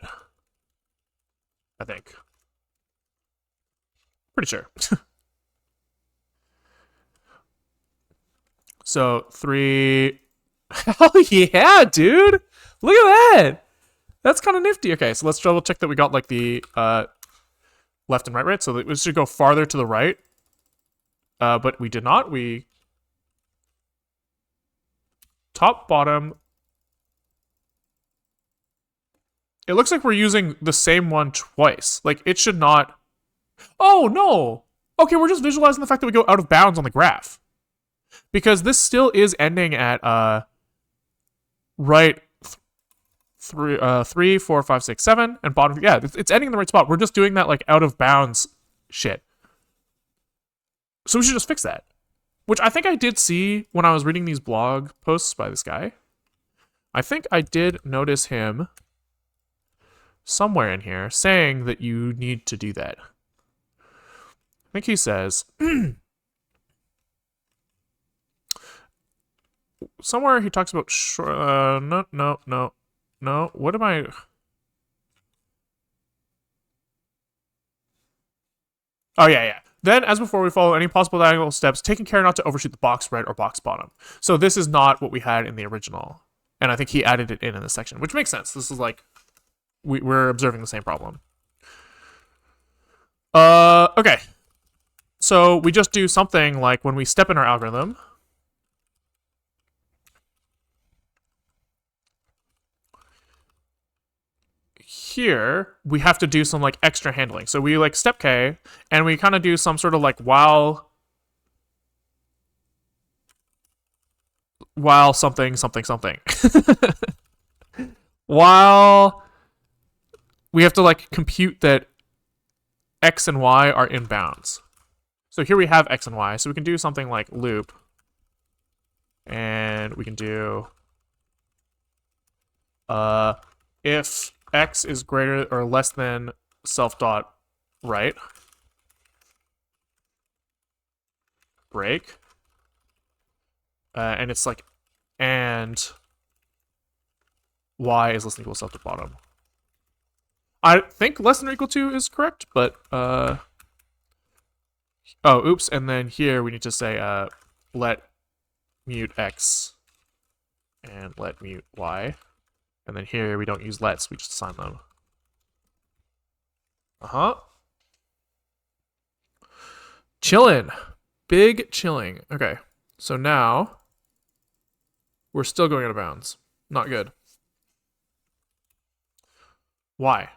I think. Pretty sure. So 3. Hell yeah, dude! Look at that! That's kind of nifty. Okay, so let's double check that we got like the left and right. So that we should go farther to the right. But we did not. We top, bottom. It looks like we're using the same one twice. Like, it should not... Oh, no! Okay, we're just visualizing the fact that we go out of bounds on the graph. Because this still is ending at, right 3, 4, 5, 6, 7, and bottom... Yeah, it's ending in the right spot. We're just doing that, like, out of bounds shit. So we should just fix that. Which I think I did see when I was reading these blog posts by this guy. I think I did notice him somewhere in here saying that you need to do that. I think he says somewhere he talks about no. What am I? Oh yeah. Then, as before, we follow any possible diagonal steps, taking care not to overshoot the box right or box bottom. So this is not what we had in the original, and I think he added it in this section, which makes sense. This is like we're observing the same problem. Okay. So we just do something like when we step in our algorithm. Here, we have to do some like extra handling. So we like step K, and we kind of do some sort of like while something. While we have to like compute that X and Y are in bounds. So here we have X and Y. So we can do something like loop. And we can do if X is greater or less than self dot right, break. And it's like, and Y is less than equal to self dot bottom. I think less than or equal to is correct, but oh, oops, and then here we need to say let mute X and let mute Y. And then here we don't use lets, we just assign them. Chillin'. Big chilling. Okay. So now we're still going out of bounds. Not good. Why?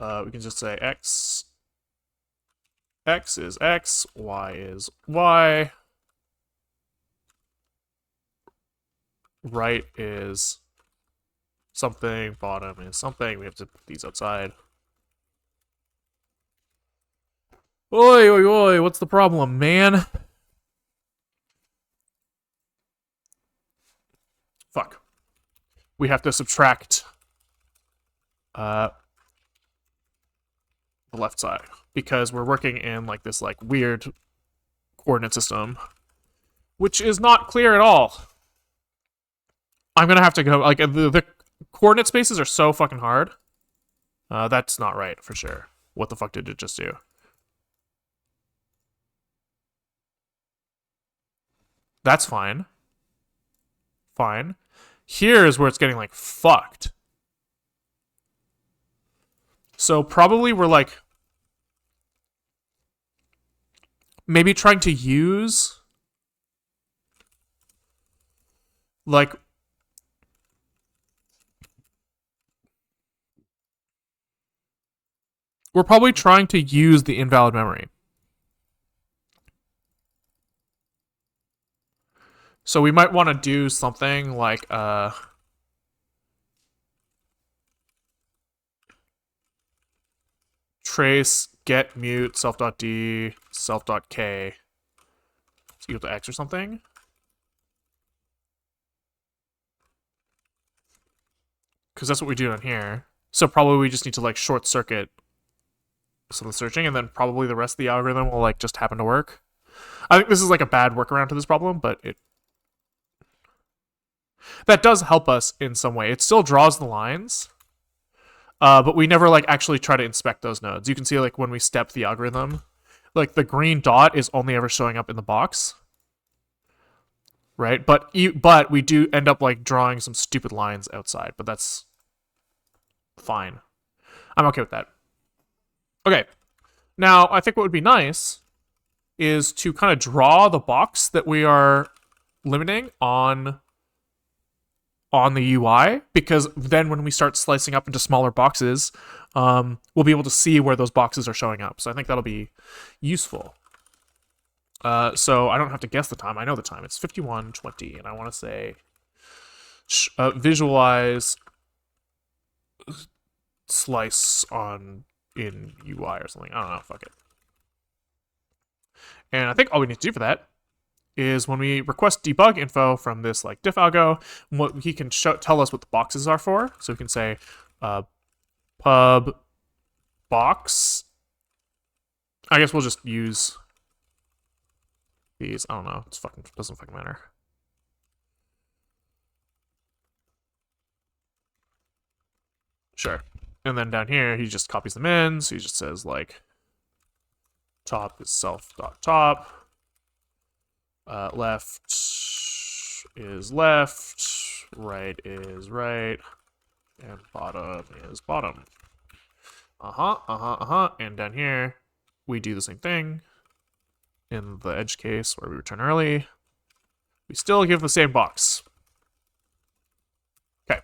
We can just say X is X, Y is Y. Right is something, bottom is something. We have to put these outside. Oi, what's the problem, man? Fuck. We have to subtract the left side because we're working in like this like weird coordinate system, which is not clear at all. I'm gonna have to go like the coordinate spaces are so fucking hard. That's not right for sure. What the fuck did it just do? That's fine. Fine. Here's where it's getting like fucked. So probably we're like maybe trying to use like we're probably trying to use the invalid memory. So we might want to do something like trace get mute self.d self.k is equal to x or something. Because that's what we do down here. So probably we just need to like short circuit some of the searching, and then probably the rest of the algorithm will like just happen to work. I think this is like a bad workaround to this problem, but that does help us in some way. It still draws the lines, but we never like actually try to inspect those nodes. You can see like when we step the algorithm, like the green dot is only ever showing up in the box, right? But we do end up like drawing some stupid lines outside, but that's fine. I'm okay with that. Okay, now I think what would be nice is to kind of draw the box that we are limiting on the UI, because then when we start slicing up into smaller boxes, we'll be able to see where those boxes are showing up. So I think that'll be useful. So I don't have to guess the time. I know the time. It's 51:20, and I want to say visualize slice in UI or something. I don't know. Fuck it. And I think all we need to do for that is when we request debug info from this like diff algo, what he can tell us what the boxes are for. So we can say pub box. I guess we'll just use these. I don't know. It doesn't fucking matter. Sure. And then down here, he just copies them in. So he just says like top is self.top. Left is left, right is right, and bottom is bottom. And down here, we do the same thing. In the edge case where we return early, we still give the same box. Okay,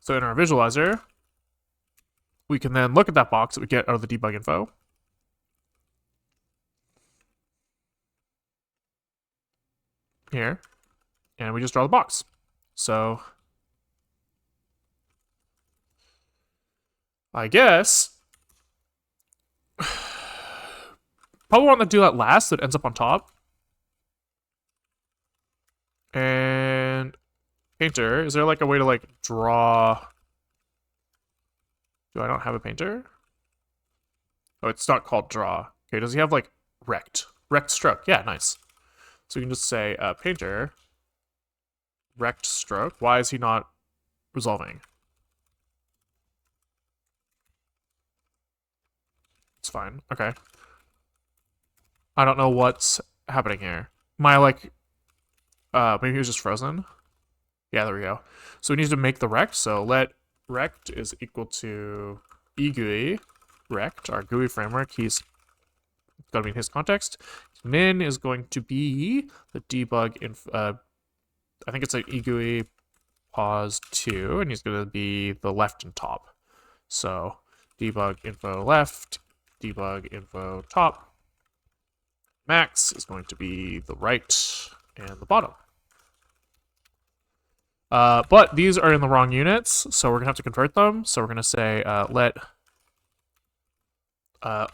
so in our visualizer, we can then look at that box that we get out of the debug info. Here, and we just draw the box. So I guess probably want to do that last, so it ends up on top. And painter, is there like a way to like draw? Do I not have a painter? Oh, it's not called draw. Okay, does he have like rect stroke? Yeah, nice. So we can just say painter rect stroke. Why is he not resolving? It's fine. Okay. I don't know what's happening here. My like maybe he was just frozen. Yeah, there we go. So we need to make the rect. So let rect is equal to eGUI rect, our GUI framework. He's got to be in his context. Min is going to be the debug I think it's like eGUI pause 2, and he's going to be the left and top. So debug info left, debug info top. Max is going to be the right and the bottom. But these are in the wrong units, so we're going to have to convert them. So we're going to say let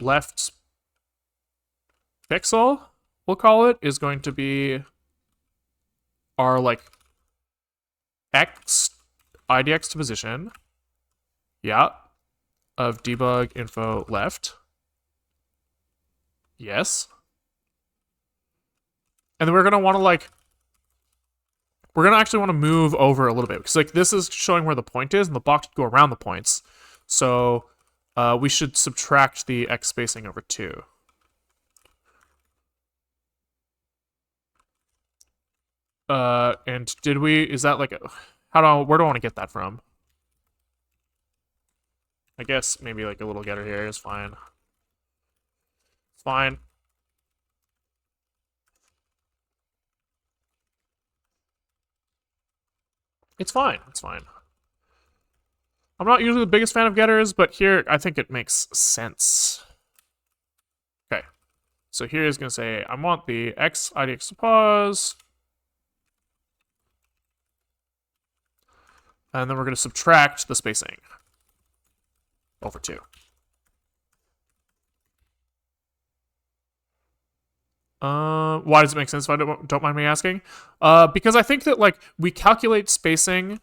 left pixel, we'll call it, is going to be our like x idx to position, yeah, of debug info left, yes, and then we're gonna want to like actually want to move over a little bit, because like this is showing where the point is, and the box would go around the points, so we should subtract the x spacing over 2. And did we, is that like, where do I want to get that from? I guess maybe like a little getter here is fine. It's fine. It's fine. It's fine. I'm not usually the biggest fan of getters, but here I think it makes sense. Okay. So here is going to say, I want the x idx to pause. And then we're going to subtract the spacing over 2. Why does it make sense if I don't mind me asking? Because I think that like we calculate spacing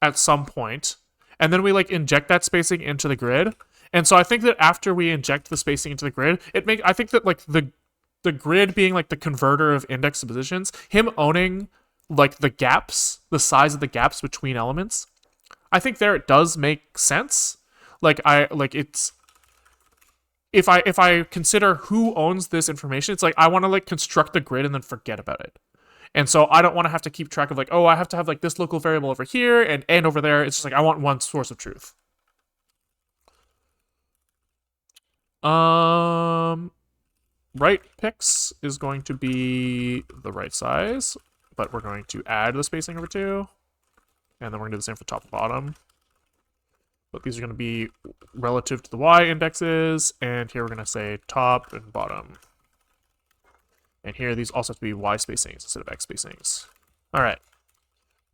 at some point, and then we like inject that spacing into the grid. And so I think that after we inject the spacing into the grid, I think that like the grid being like the converter of index to positions, him owning like the gaps, the size of the gaps between elements, I think there it does make sense. It's if I consider who owns this information, it's like I want to like construct the grid and then forget about it. And so I don't want to have to keep track of like, oh, I have to have like this local variable over here and over there. It's just like I want one source of truth. Right pix is going to be the right size, but we're going to add the spacing over 2. And then we're going to do the same for top and bottom. But these are going to be relative to the y indexes, and here we're going to say top and bottom. And here these also have to be y spacings instead of x spacings. All right.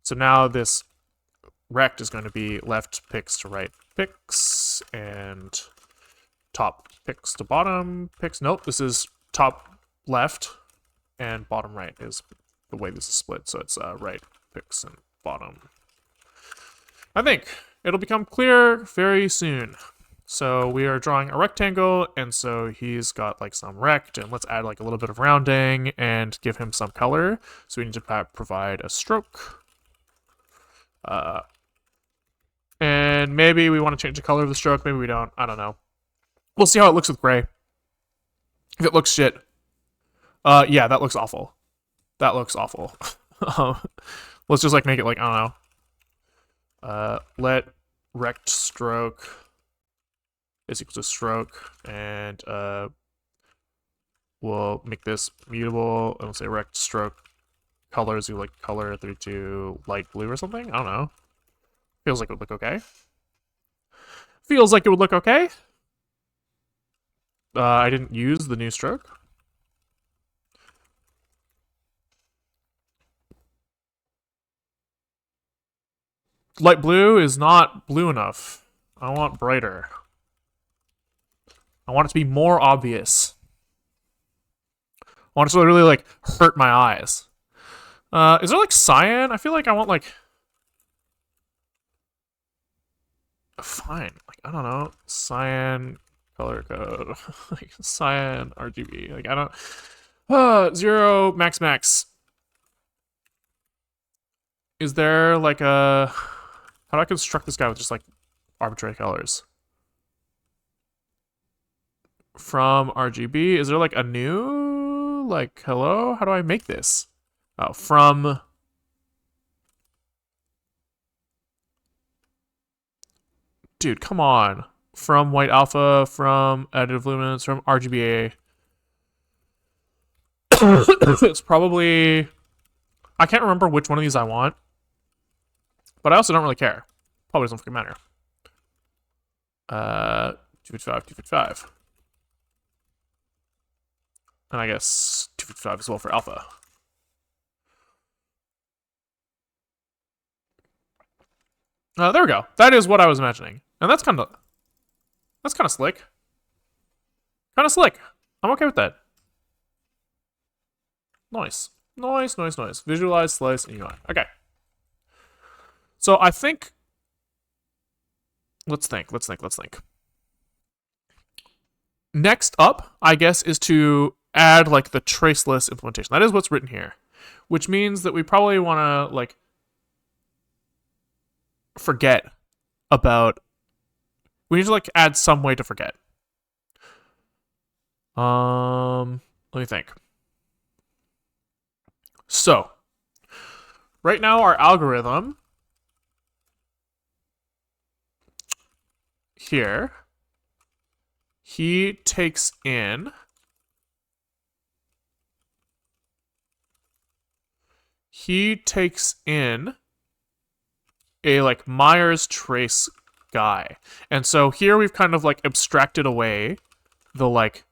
So now this rect is going to be left pix to right pix, and top pix to bottom pix. Nope, this is top left and bottom right is the way this is split. So it's right pix and bottom. I think it'll become clear very soon. So we are drawing a rectangle, and so he's got like some rect, and let's add like a little bit of rounding and give him some color. So we need to provide a stroke. And maybe we want to change the color of the stroke, maybe we don't, I don't know. We'll see how it looks with gray. If it looks shit, yeah, that looks awful. That looks awful. Let's just like make it like, I don't know. Let rect stroke is equal to stroke, and we'll make this mutable, and we'll say rect stroke color is equal like color 32 light blue or something. I don't know. Feels like it would look okay. Feels like it would look okay. I didn't use the new stroke. Light blue is not blue enough. I want brighter. I want it to be more obvious. I want it to really like hurt my eyes. Is there like cyan? I feel like I want like fine. Like I don't know, cyan color code, like cyan RGB. Like I don't. 0 max. Is there like a? How do I construct this guy with just like arbitrary colors? From RGB, is there like a new like hello? How do I make this? Oh, from. Dude, come on. From white alpha, from additive luminance, from RGBA. It's probably. I can't remember which one of these I want, but I also don't really care. Probably doesn't fucking matter. 255. And I guess 255 as well for alpha. There we go. That is what I was imagining. And that's kind of slick. Kind of slick. I'm okay with that. Nice. Nice. Visualize, slice, and UI. Okay. So I think. Let's think. Next up, I guess, is to add like the traceless implementation. That is what's written here, which means that we probably want to like forget about. We need to like add some way to forget. Let me think. So, right now our algorithm here, he takes in a like Myers trace guy. And so here we've kind of like abstracted away the like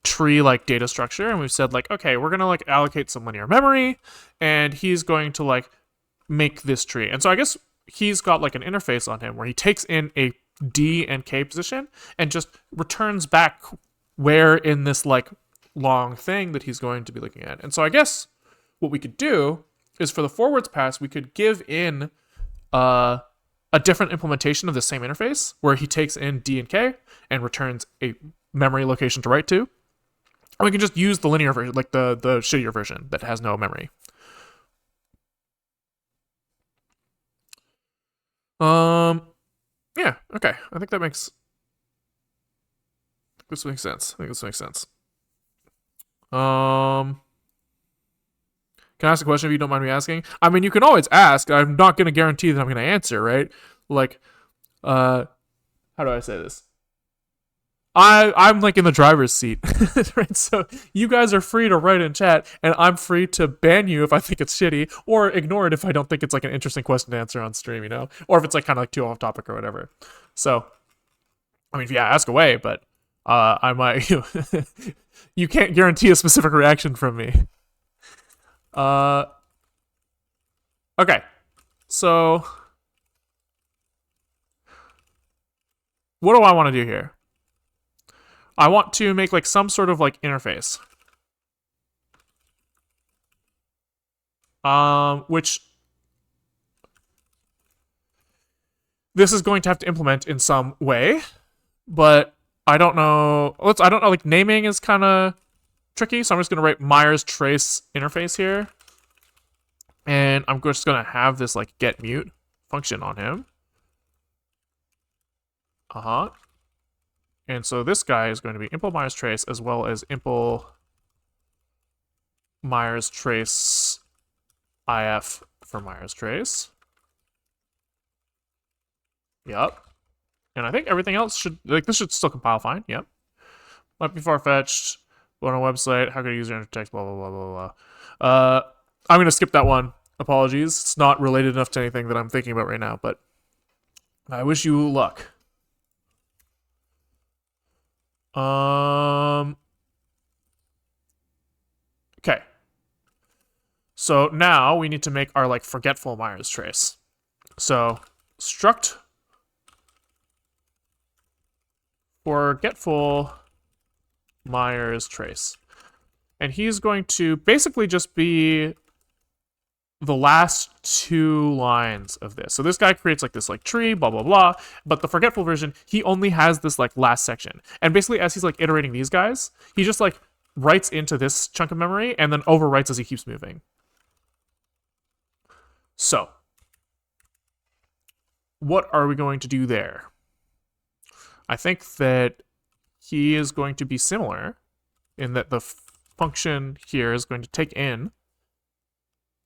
tree like data structure, and we've said like, okay, we're gonna like allocate some linear memory, and he's going to like make this tree. And so I guess he's got like an interface on him where he takes in a D and K position and just returns back where in this like long thing that he's going to be looking at. And so I guess what we could do is for the forwards pass, we could give in a different implementation of the same interface where he takes in D and K and returns a memory location to write to. Or we can just use the linear version, like the shittier version that has no memory. Yeah, okay. I think this makes sense. I think this makes sense. Can I ask a question if you don't mind me asking? I mean, you can always ask. I'm not going to guarantee that I'm going to answer, right? Like, how do I say this? I'm like in the driver's seat, right? So you guys are free to write in chat, and I'm free to ban you if I think it's shitty, or ignore it if I don't think it's like an interesting question to answer on stream, you know? Or if it's like kind of like too off topic or whatever. So, I mean, yeah, ask away, but I might. You can't guarantee a specific reaction from me. Okay, so what do I want to do here? I want to make like some sort of like interface. Which this is going to have to implement in some way, but I don't know. I don't know. Like naming is kind of tricky, so I'm just gonna write Myers trace interface here, and I'm just gonna have this like get mute function on him. And so this guy is going to be impl Myers trace as well as impl Myers trace if for Myers trace. Yep. And I think everything else should, like, this should still compile fine. Yep. Might be far-fetched. Go on a website. How could a user enter text? Blah, blah, blah, blah, blah. I'm going to skip that one. Apologies. It's not related enough to anything that I'm thinking about right now, but I wish you luck. Okay. So now we need to make our like forgetful Myers trace. So struct forgetful Myers trace. And he's going to basically just be the last two lines of this. So this guy creates like this like tree, blah, blah, blah. But the forgetful version, he only has this like last section. And basically as he's like iterating these guys, he just like writes into this chunk of memory and then overwrites as he keeps moving. So what are we going to do there? I think that he is going to be similar in that the function here is going to take in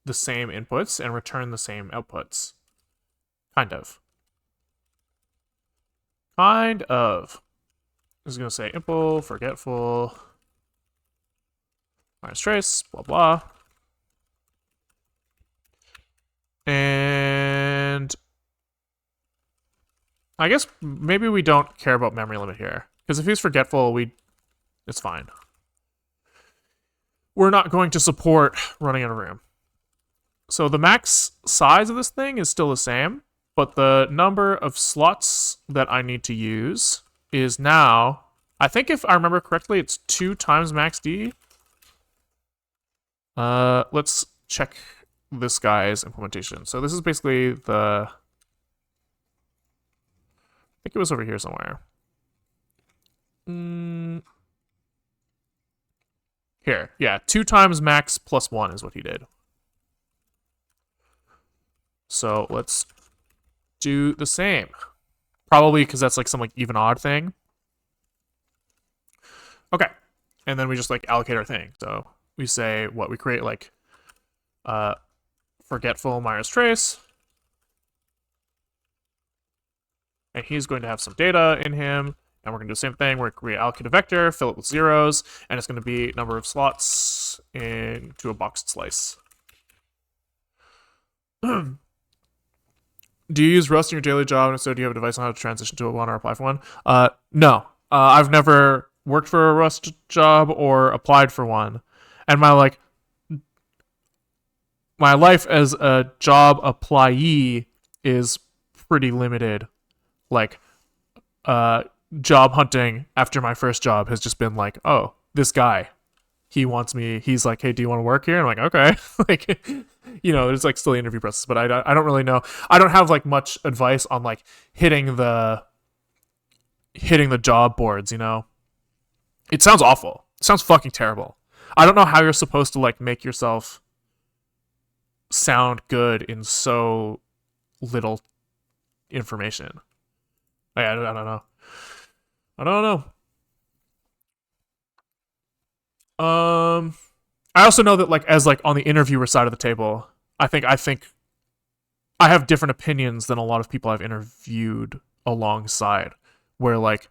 the same inputs and return the same outputs. Kind of. Kind of. This is going to say impl forgetful Myers trace, blah, blah. And I guess maybe we don't care about memory limit here. Because if he's forgetful, it's fine. We're not going to support running out of RAM. So the max size of this thing is still the same, but the number of slots that I need to use is now, I think if I remember correctly, it's 2 times max D. Let's check this guy's implementation. So this is basically I think it was over here somewhere. Here, yeah, 2 times max plus 1 is what he did. So let's do the same. Probably because that's like some like even odd thing. Okay, and then we just like allocate our thing. So we say what we create like forgetful Myers trace. And he's going to have some data in him. And we're going to do the same thing. We're going to allocate a vector, fill it with zeros, and it's going to be number of slots into a boxed slice. Do you use Rust in your daily job? And if so, do you have a device on how to transition to one or apply for one? No. I've never worked for a Rust job or applied for one, and my life as a job applyee is pretty limited. Like, job hunting after my first job has just been like, oh, this guy, he wants me. He's like, hey, do you want to work here? And I'm like, okay. Like, there's like still the interview process, but I don't really know. I don't have like much advice on like hitting the job boards. It sounds awful. It sounds fucking terrible. I don't know how you're supposed to like make yourself sound good in so little information. I don't know. I don't know. I also know that like as like on the interviewer side of the table, I think I have different opinions than a lot of people I've interviewed alongside. Where like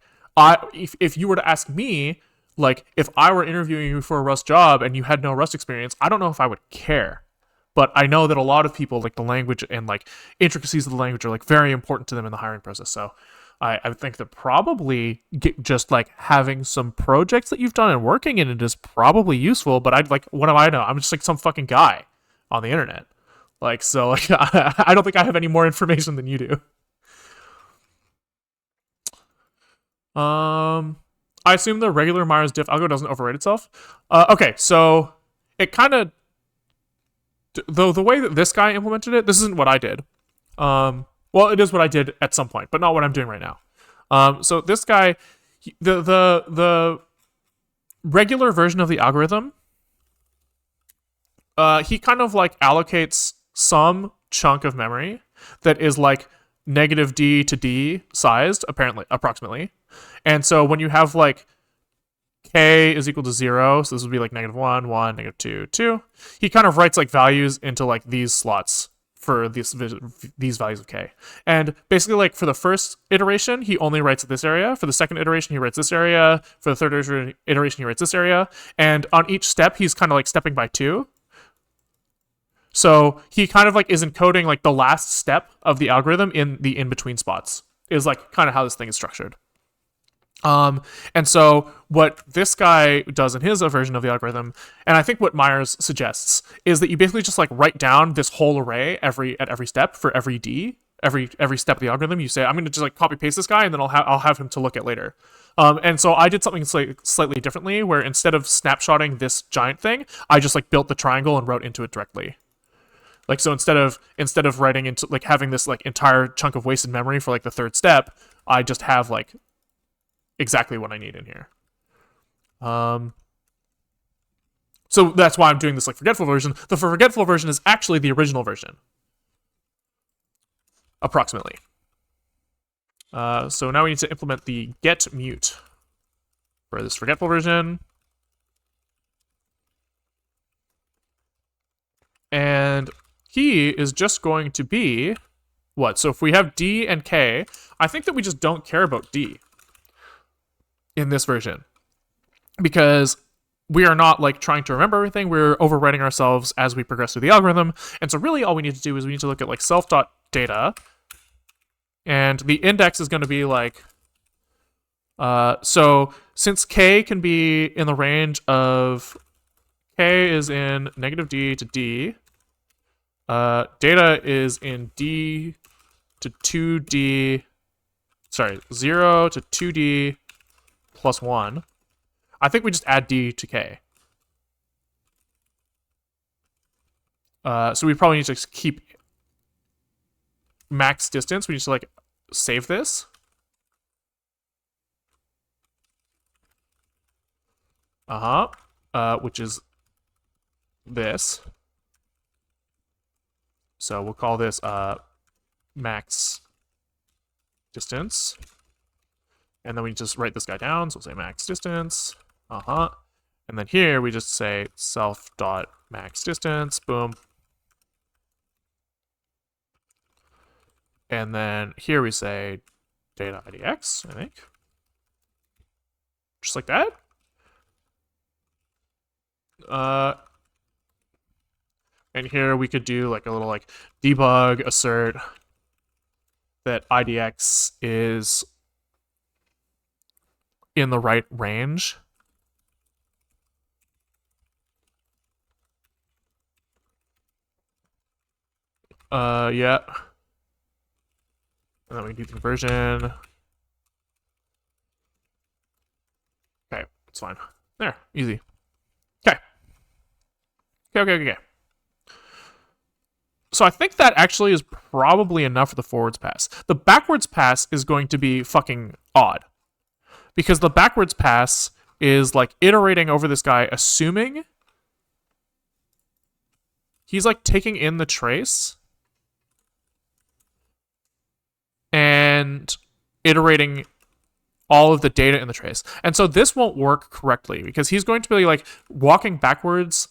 if you were to ask me, like if I were interviewing you for a Rust job and you had no Rust experience, I don't know if I would care. But I know that a lot of people like the language and like intricacies of the language are like very important to them in the hiring process. So I think that probably just like having some projects that you've done and working in it is probably useful. But I'd like, what do I know? I'm just like some fucking guy on the internet. Like, so like, I don't think I have any more information than you do. I assume the regular Myers diff algo doesn't overrate itself. Okay, so it kind of, though the way that this guy implemented it, this isn't what I did. Well, it is what I did at some point, but not what I'm doing right now. So this guy, the regular version of the algorithm, he kind of like allocates some chunk of memory that is like negative d to d sized, approximately. And so when you have like k is equal to 0, so this would be like -1, 1, -2, 2. He kind of writes like values into like these slots for these values of k. And basically like for the first iteration, he only writes this area. For the second iteration, he writes this area. For the third iteration, he writes this area. And on each step, he's kind of like stepping by 2. So he kind of like is encoding like the last step of the algorithm in the in-between spots is like kind of how this thing is structured. And so what this guy does in his version of the algorithm, and I think what Myers suggests, is that you basically just like write down this whole array at every step for every d, every step of the algorithm. You say, I'm going to just like copy paste this guy, and then I'll have him to look at later. And so I did something slightly differently, where instead of snapshotting this giant thing, I just like built the triangle and wrote into it directly. Like, so instead of writing into like having this like entire chunk of wasted memory for like the third step, I just have like exactly what I need in here. So that's why I'm doing this like forgetful version. The forgetful version is actually the original version, approximately. So now we need to implement the get mute for this forgetful version. And he is just going to be what? So if we have D and K, I think that we just don't care about D in this version, because we are not like trying to remember everything. We're overwriting ourselves as we progress through the algorithm. And so really all we need to do is we need to look at like self.data, and the index is going to be like, so since K can be in the range of, K is in -d to D, data is in D to 2D, sorry, 0 to 2D plus 1. I think we just add D to K. So we probably need to keep max distance. We need to like save this. Which is this. So we'll call this max distance. And then we just write this guy down. So we'll say max distance. And then here we just say self.max distance. Boom. And then here we say data IDX, I think. Just like that. And here we could do like a little like debug assert that IDX is in the right range. Yeah. And then we do the conversion. Okay, it's fine. There, easy. Okay. Okay. So I think that actually is probably enough for the forwards pass. The backwards pass is going to be fucking odd. Because the backwards pass is like iterating over this guy, assuming he's like taking in the trace and iterating all of the data in the trace. And so this won't work correctly because he's going to be like walking backwards,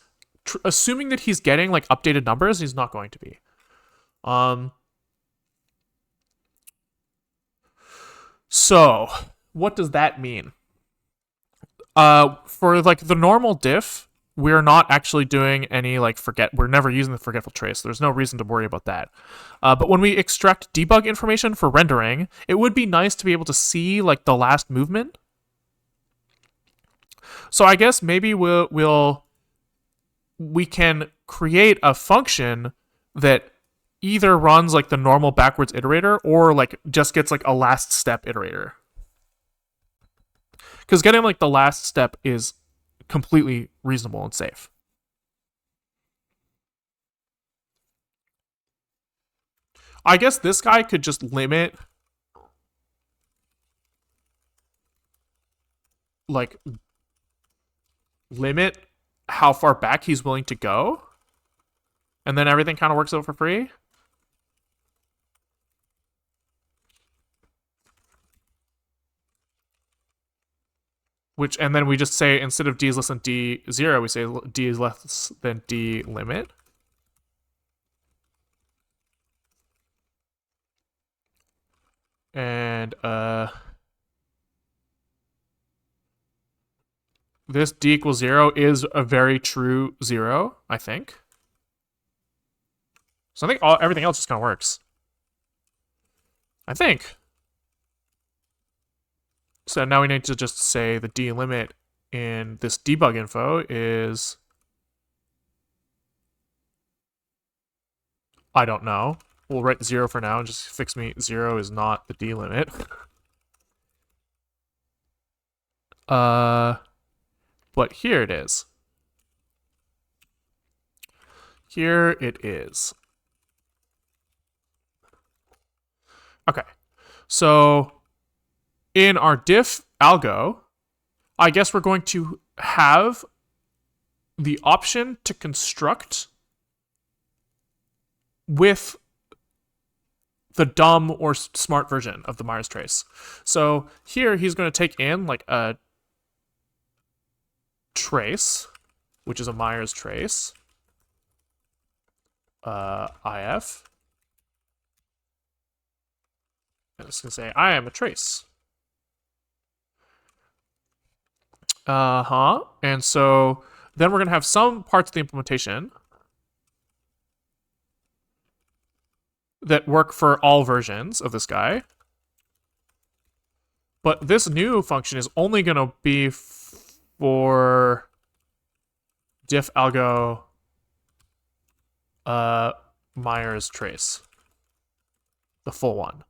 assuming that he's getting like updated numbers. He's not going to be. So what does that mean? For like the normal diff, we're not actually doing any like we're never using the forgetful trace. There's no reason to worry about that. But when we extract debug information for rendering, it would be nice to be able to see like the last movement. So I guess maybe we can create a function that either runs like the normal backwards iterator or like just gets like a last step iterator. Because getting like the last step is completely reasonable and safe. I guess this guy could just limit how far back he's willing to go. And then everything kind of works out for free. And then we just say, instead of d is less than d0, we say d is less than d limit. And this d equals 0 is a very true 0, I think. So I think everything else just kind of works. I think. So now we need to just say the d limit in this debug info is, I don't know. We'll write 0 for now and just fix me 0 is not the d limit. But here it is. Here it is. Okay. So in our diff algo, I guess we're going to have the option to construct with the dumb or smart version of the Myers trace. So here he's going to take in like a trace, which is a Myers trace, if. And it's going to say, I am a trace. And so then we're going to have some parts of the implementation that work for all versions of this guy. But this new function is only going to be for diff algo Myers trace, the full one.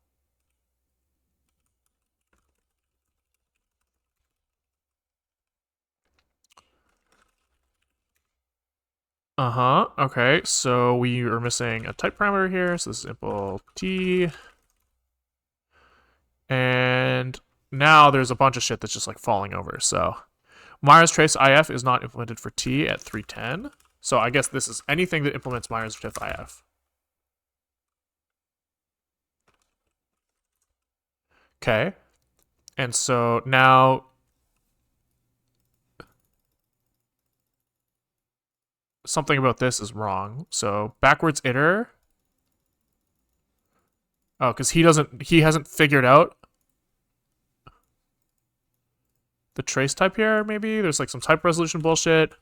Okay, so we are missing a type parameter here, so this is impl t. And now there's a bunch of shit that's just like falling over. So Myers trace if is not implemented for t at 310. So I guess this is anything that implements Myers trace if. Okay. And so now something about this is wrong. So backwards iter. Oh, because he hasn't figured out the trace type here, maybe? There's like some type resolution bullshit.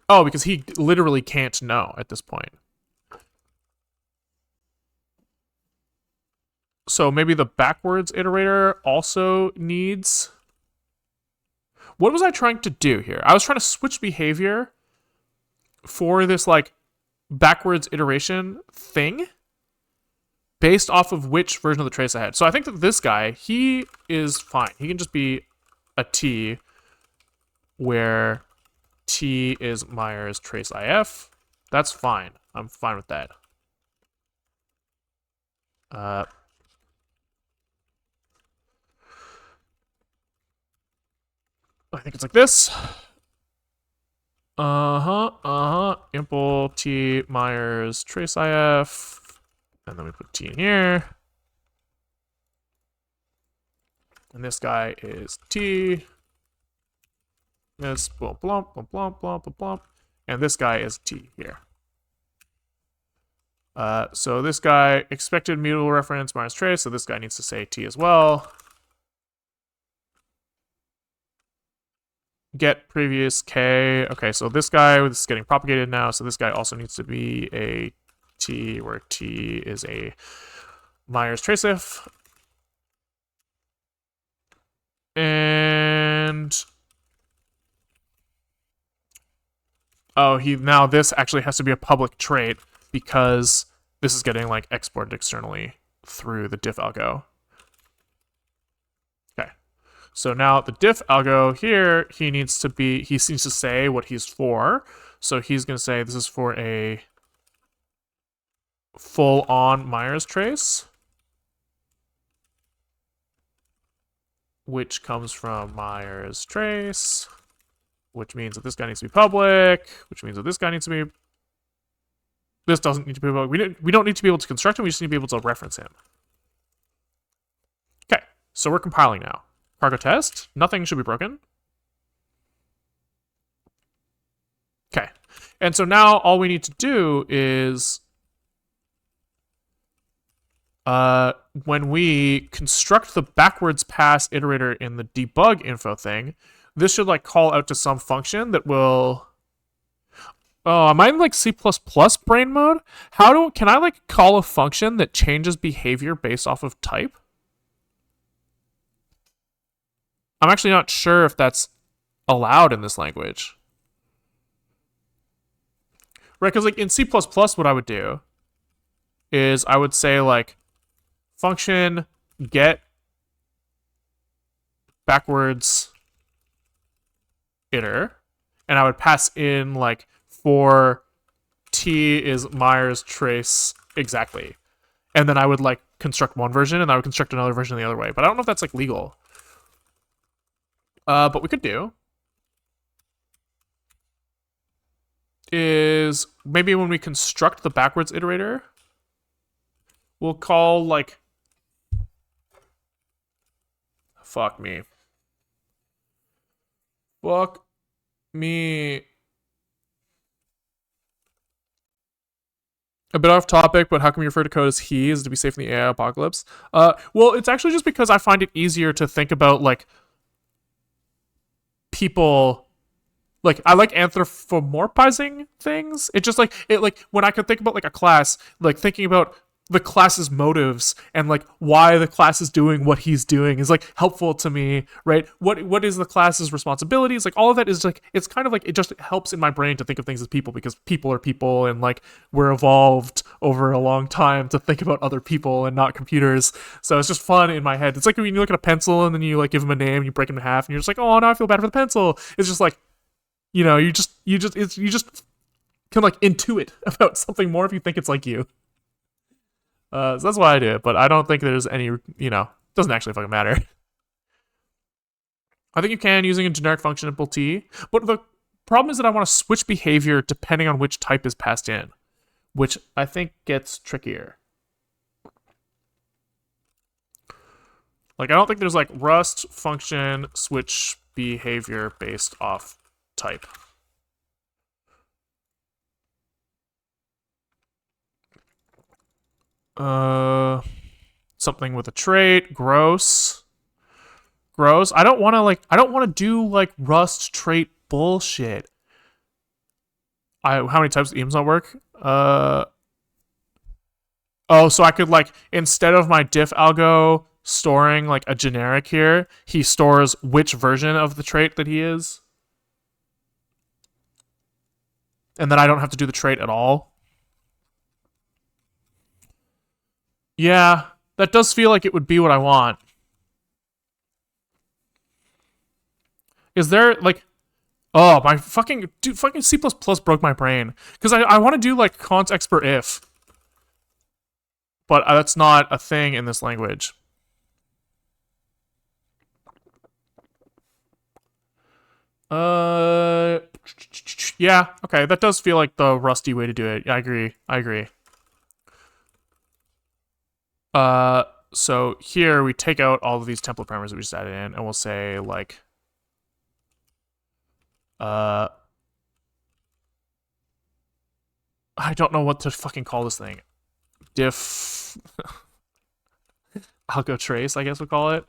Oh, because he literally can't know at this point. So maybe the backwards iterator also needs. What was I trying to do here? I was trying to switch behavior for this like backwards iteration thing based off of which version of the trace I had. So I think that this guy, he is fine. He can just be a T where T is Myers trace IF. That's fine. I'm fine with that. I think it's like this. Impl T Myers trace IF. And then we put T in here. And this guy is T. This blump, blump, blump, blump, blump, blump, blump. And this guy is T here. So this guy, expected mutable reference minus trace, so this guy needs to say T as well. Get previous K. Okay, so this guy is getting propagated now, so this guy also needs to be a T, where T is a Myers trace if. And oh, now this actually has to be a public trait because this is getting like exported externally through the diff algo. Okay. So now the diff algo here, he needs to say what he's for. So he's going to say this is for a full-on Myers trace, which comes from Myers trace, which means that this guy needs to be public, which means that this guy needs to be. This doesn't need to be public. We don't need to be able to construct him. We just need to be able to reference him. Okay, so we're compiling now. Cargo test. Nothing should be broken. Okay, and so now all we need to do is when we construct the backwards pass iterator in the debug info thing, this should like call out to some function that will. Oh, am I in like C++ brain mode? Can I like call a function that changes behavior based off of type? I'm actually not sure if that's allowed in this language. Right, because like in C++, what I would do is I would say like function get backwards iter, and I would pass in like for T is Myers trace exactly. And then I would like construct one version and I would construct another version the other way. But I don't know if that's like legal. But we could do is maybe when we construct the backwards iterator, we'll call like fuck me. A bit off topic, but how come you refer to code as he? Is it to be safe in the AI apocalypse? Well, it's actually just because I find it easier to think about like people. Like I like anthropomorphizing things. It just like when I could think about like a class, like thinking about the class's motives and like why the class is doing what he's doing is like helpful to me, right? What is the class's responsibilities? Like all of that is like it's kind of like it just helps in my brain to think of things as people because people are people and like we're evolved over a long time to think about other people and not computers. So it's just fun in my head. It's like when you look at a pencil and then you like give him a name, you break him in half, and you're just like, oh, now I feel bad for the pencil. It's just like, you know, you just can like intuit about something more if you think it's like you. So that's why I do it, but I don't think there's any, doesn't actually fucking matter. I think you can using a generic function impl t, but the problem is that I want to switch behavior depending on which type is passed in, which I think gets trickier. Like, I don't think there's like Rust function switch behavior based off type. Something with a trait, gross. I don't want to do like Rust trait bullshit. How many types of ems not work? Oh, so I could like instead of my diff algo storing like a generic here, he stores which version of the trait that he is. And then I don't have to do the trait at all. Yeah, that does feel like it would be what I want. Is there like oh my fucking dude fucking C broke my brain. Because I want to do like cont expert if. But that's not a thing in this language. Uh yeah, okay, that does feel like the rusty way to do it. Yeah, I agree. I agree. So here we take out all of these template parameters that we just added in, and we'll say like, I don't know what to fucking call this thing. Diff algo trace, I guess we'll call it.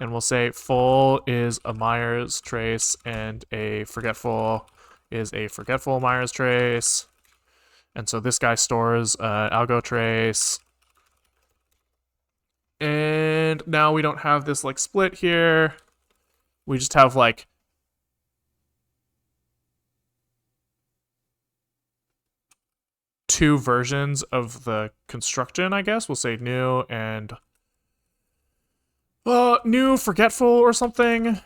And we'll say full is a Myers trace and a forgetful is a forgetful Myers trace. And so this guy stores algo trace. And now we don't have this like split here. We just have like two versions of the construction, I guess. We'll say new and new forgetful or something.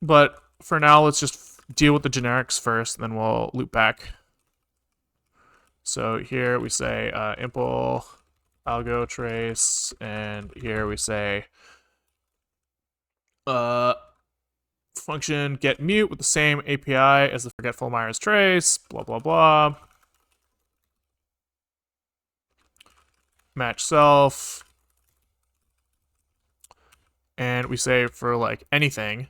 But for now, let's just deal with the generics first, and then we'll loop back. So here we say impl algo trace, and here we say function get mute with the same API as the forgetful Myers trace, blah blah blah. Match self. And we say for like anything,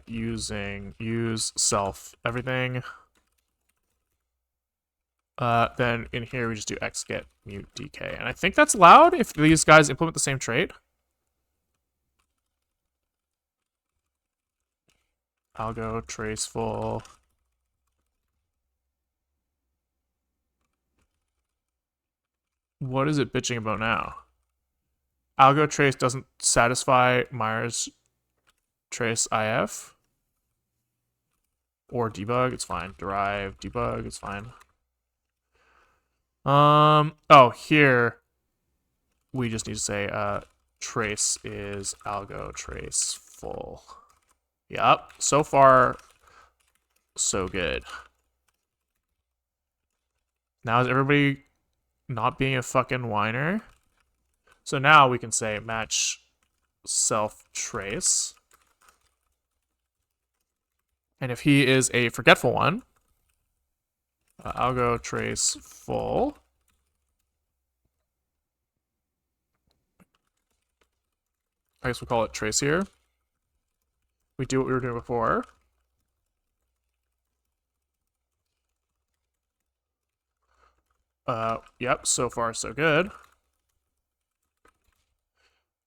use self everything. Then in here we just do x get mute dk, and I think that's allowed if these guys implement the same trait. Algo trace full. What is it bitching about now? Algo trace doesn't satisfy Myers trace if or debug. It's fine. Derive debug. It's fine. Oh, here we just need to say trace is algo trace full. Yep. So far, so good. Now is everybody not being a fucking whiner? So now we can say match self trace. And if he is a forgetful one, algo trace full. I guess we'll call it trace here. We do what we were doing before. Yep, so far so good.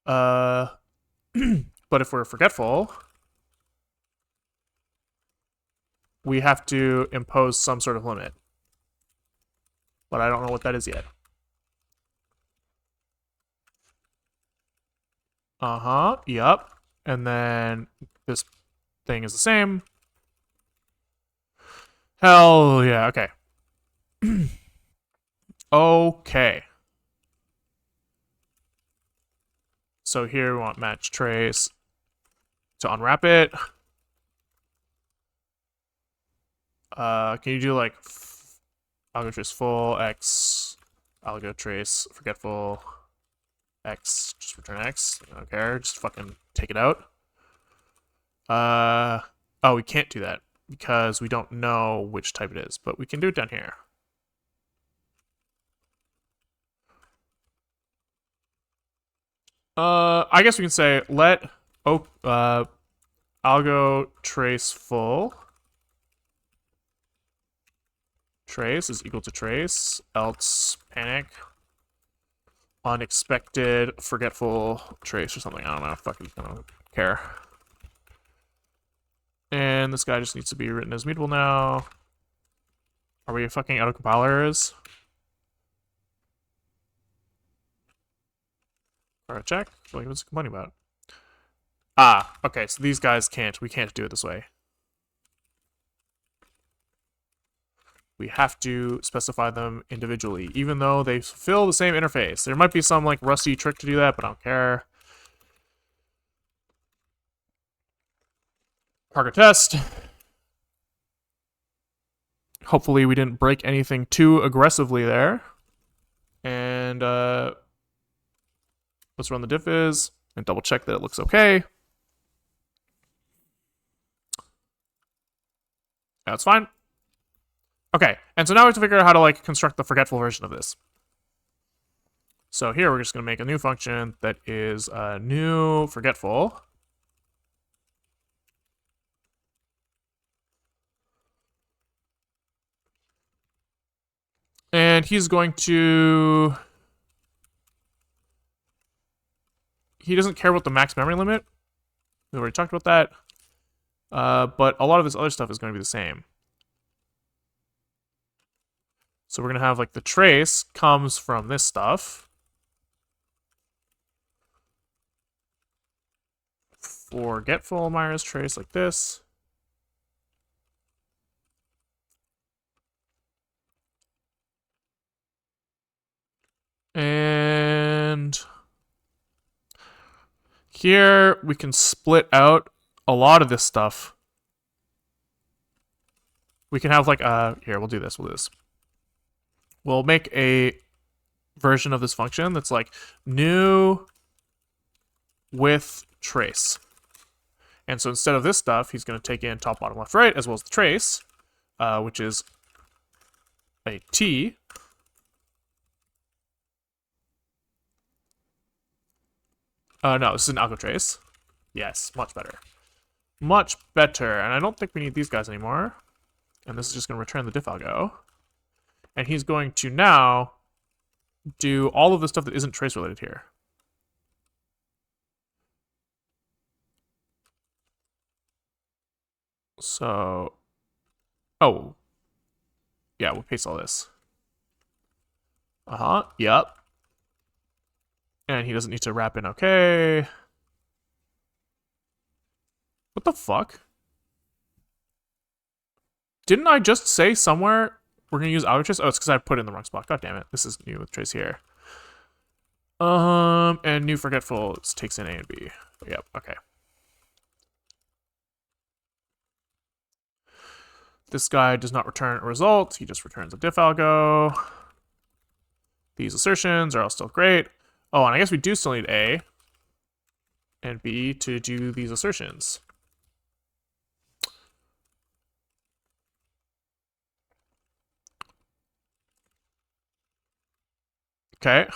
But if we're forgetful, we have to impose some sort of limit. But I don't know what that is yet. Yep. And then this thing is the same. Hell yeah, okay. Okay. So here we want match trace to unwrap it. Can you do like algo trace full x algo trace forgetful x, just return x. I don't care, just fucking take it out. Oh, we can't do that because we don't know which type it is, but we can do it down here. I guess we can say let algo trace full trace is equal to trace, else panic unexpected forgetful trace or something. I don't know. Fucking don't care. And this guy just needs to be written as mutable now. Are we fucking out of compilers? Alright, check. Like, what's it complaining about? Ah, okay, so these guys can't. We can't do it this way. We have to specify them individually, even though they fulfill the same interface. There might be some, like, rusty trick to do that, but I don't care. Target test. Hopefully we didn't break anything too aggressively there. And, let's run the diffs and double check that it looks okay. That's fine. Okay, and so now we have to figure out how to like construct the forgetful version of this. So here we're just going to make a new function that is new forgetful. And he's going to... He doesn't care about the max memory limit. We already talked about that. But a lot of this other stuff is going to be the same. So we're going to have like the trace comes from this stuff. Forgetful minus trace like this. And here we can split out a lot of this stuff. We can have like here, we'll do this. We'll make a version of this function that's like new with trace. And so instead of this stuff, he's going to take in top, bottom, left, right, as well as the trace, which is a t. No, this is an algo trace. Yes, much better. Much better. And I don't think we need these guys anymore. And this is just going to return the diff algo. And he's going to now do all of the stuff that isn't trace related here. So, oh, yeah, we'll paste all this. Yep. And he doesn't need to wrap in okay. What the fuck? Didn't I just say somewhere we're gonna use algo trace? Oh, it's because I put it in the wrong spot. God damn it. This is new with trace here. And new forgetful takes in A and B. Yep, okay. This guy does not return a result. He just returns a diff algo. These assertions are all still great. Oh, and I guess we do still need A and B to do these assertions. Okay.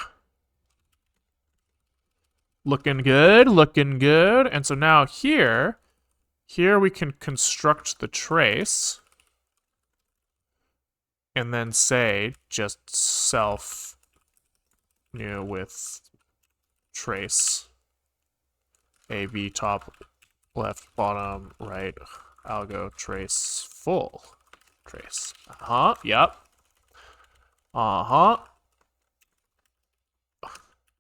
Looking good, looking good. And so now here we can construct the trace and then say just self new with trace A, B, top, left, bottom, right, algo, trace, full trace. Yep.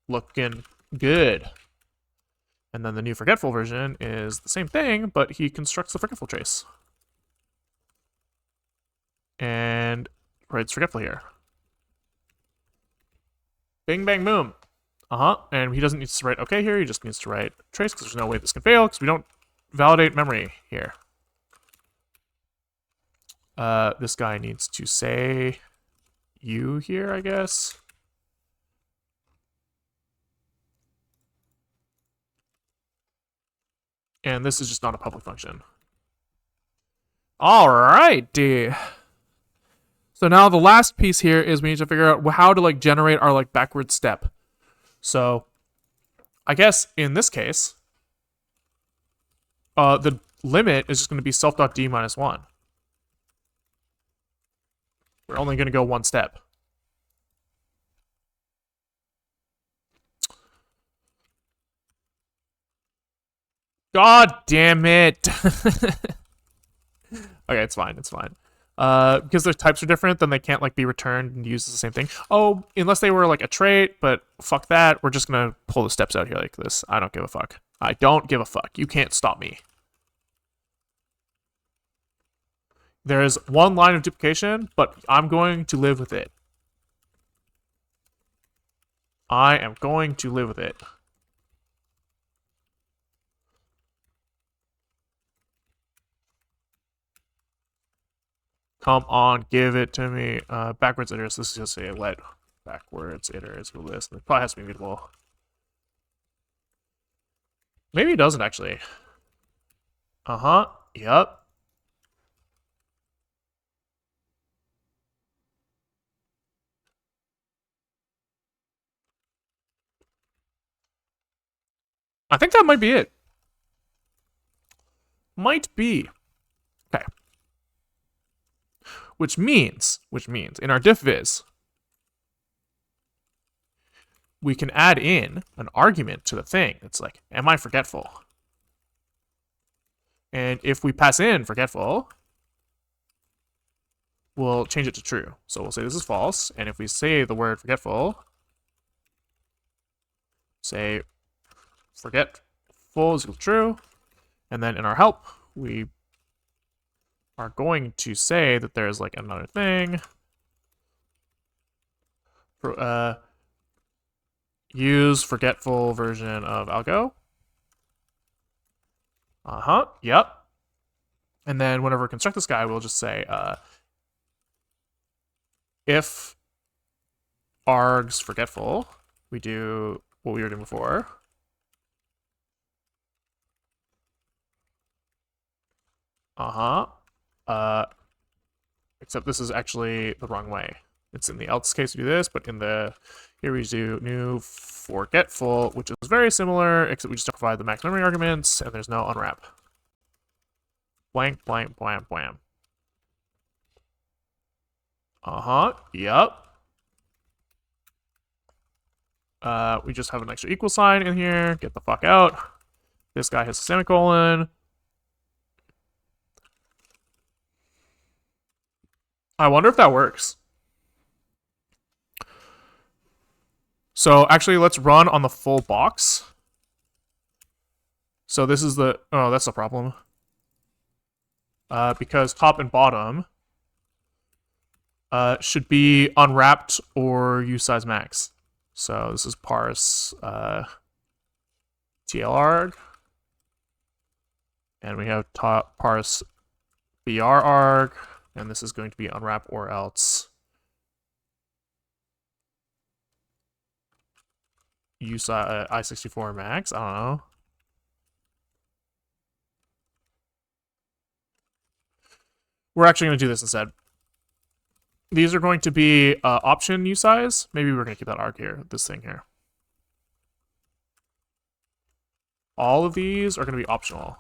Looking good. And then the new forgetful version is the same thing, but he constructs the forgetful trace. And writes forgetful here. Bing, bang, boom. And he doesn't need to write okay here. He just needs to write trace because there's no way this can fail because we don't validate memory here. This guy needs to say you here, I guess. And this is just not a public function. All right, dude. So now the last piece here is we need to figure out how to like generate our like backward step. So I guess in this case, the limit is just going to be self.d minus 1. We're only going to go one step. God damn it. Okay, it's fine. It's fine. Because their types are different, then they can't like be returned and used as the same thing. Oh, unless they were like a trait, but fuck that. We're just gonna pull the steps out here like this. I don't give a fuck. I don't give a fuck. You can't stop me. There is one line of duplication, but I'm going to live with it. I am going to live with it. Come on, give it to me. Backwards iterers. This is just a let backwards iterers will list. It probably has to be mutable. Maybe it doesn't actually. Uh-huh. Yep. I think that might be it. Might be. Okay. Which means, in our diffviz, we can add in an argument to the thing. It's like, am I forgetful? And if we pass in forgetful, we'll change it to true. So we'll say this is false. And if we say the word forgetful, say forgetful is equal to true. And then in our help, we are going to say that there's like another thing. Use forgetful version of algo. Yep. And then whenever we construct this guy, we'll just say if args forgetful, we do what we were doing before. Except this is actually the wrong way. It's in the else case we do this, but in the here we do new forgetful, which is very similar, except we just provide the max memory arguments, and there's no unwrap. Blank, blank, blam, blam. Yep. We just have an extra equal sign in here. Get the fuck out. This guy has a semicolon. I wonder if that works. So actually, let's run on the full box. So this is the... Oh, that's a problem. Because top and bottom should be unwrapped or use size max. So this is parse TLArg. And we have top parse BRarg. And this is going to be unwrap or else use I64 max. I don't know. We're actually going to do this instead. These are going to be option usize. Maybe we're going to keep that arg here, this thing here. All of these are going to be optional.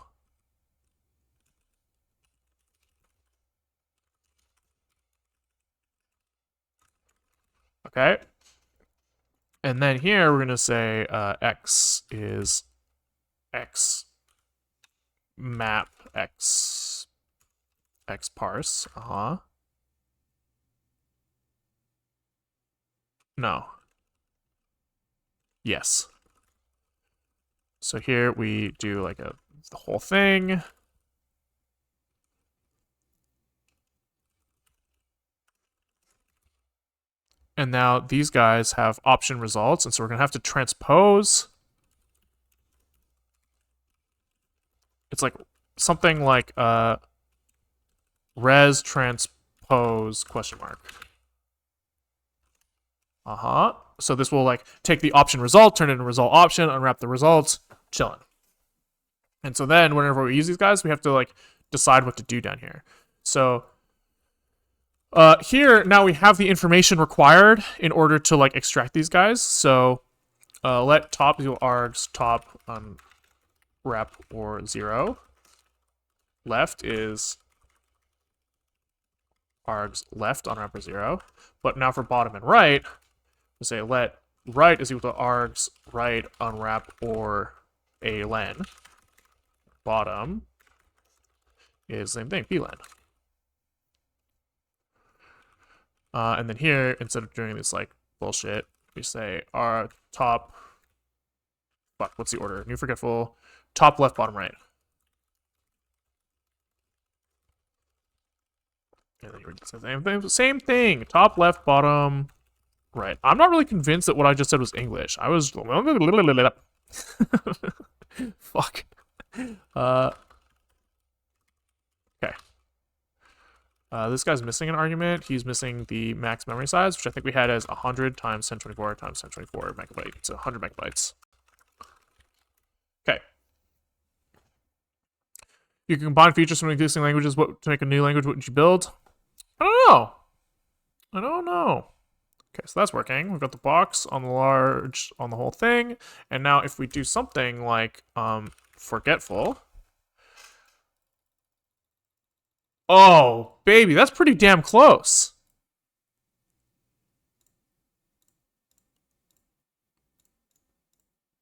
Okay. And then here we're going to say x is x map x parse. No. Yes. So here we do like the whole thing. And now these guys have option results, and so we're going to have to transpose. It's like something like res transpose question mark. So this will like take the option result, turn it into result option, unwrap the results, chilling. And so then whenever we use these guys, we have to like decide what to do down here. So here now we have the information required in order to like extract these guys. So let top equal args top unwrap or 0. Left is args left unwrap or 0. But now for bottom and right, we say let right is equal to args right unwrap or a len. Bottom is the same thing, plen. And then here, instead of doing this like bullshit, we say our top. Fuck, what's the order? New forgetful. Top left, bottom right. And then you read the same thing. Top left, bottom right. I'm not really convinced that what I just said was English. I was. Fuck. Okay. This guy's missing an argument. He's missing the max memory size, which I think we had as 100 times 1024 times 1024 megabyte. So 100 megabytes. Okay. You can combine features from existing languages. What to make a new language? What would you build? I don't know. I don't know. Okay, so that's working. We've got the box on the large on the whole thing, and now if we do something like forgetful. Oh, baby, that's pretty damn close.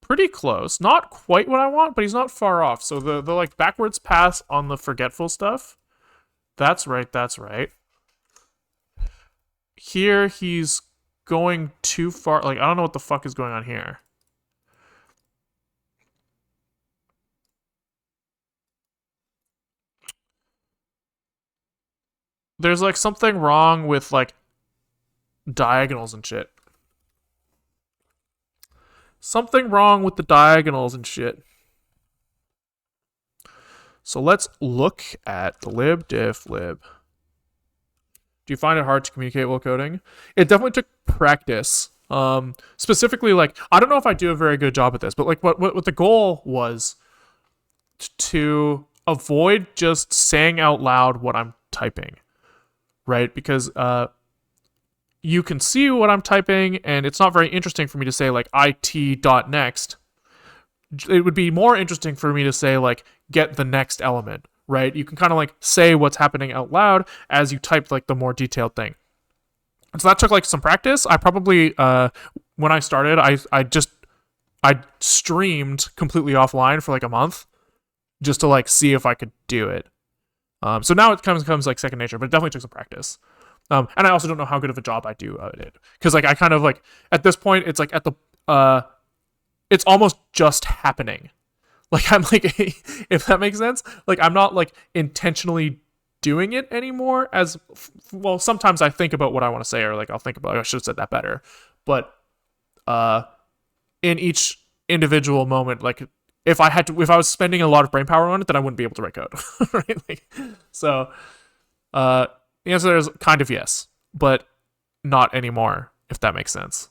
Pretty close. Not quite what I want, but he's not far off. So the like backwards pass on the forgetful stuff. That's right, that's right. Here he's going too far. Like, I don't know what the fuck is going on here. There's like something wrong with like diagonals and shit. Something wrong with the diagonals and shit. So let's look at the lib diff lib. Do you find it hard to communicate while coding? It definitely took practice. Specifically, like, I don't know if I do a very good job at this, but like what the goal was to avoid just saying out loud what I'm typing, right? Because you can see what I'm typing, and it's not very interesting for me to say like it.next. It would be more interesting for me to say like get the next element, right? You can kind of like say what's happening out loud as you type like the more detailed thing. And so that took like some practice. I probably when I started, I streamed completely offline for like a month just to like see if I could do it. So now it comes like second nature, but it definitely took some practice. And I also don't know how good of a job I do at it, because like I kind of like at this point it's like at the it's almost just happening. Like I'm like if that makes sense. Like I'm not like intentionally doing it anymore. As well, sometimes I think about what I want to say, or like I'll think about I should have said that better. But in each individual moment, like if I was spending a lot of brain power on it, then I wouldn't be able to write code, right? Like, so the answer is kind of yes, but not anymore, if that makes sense.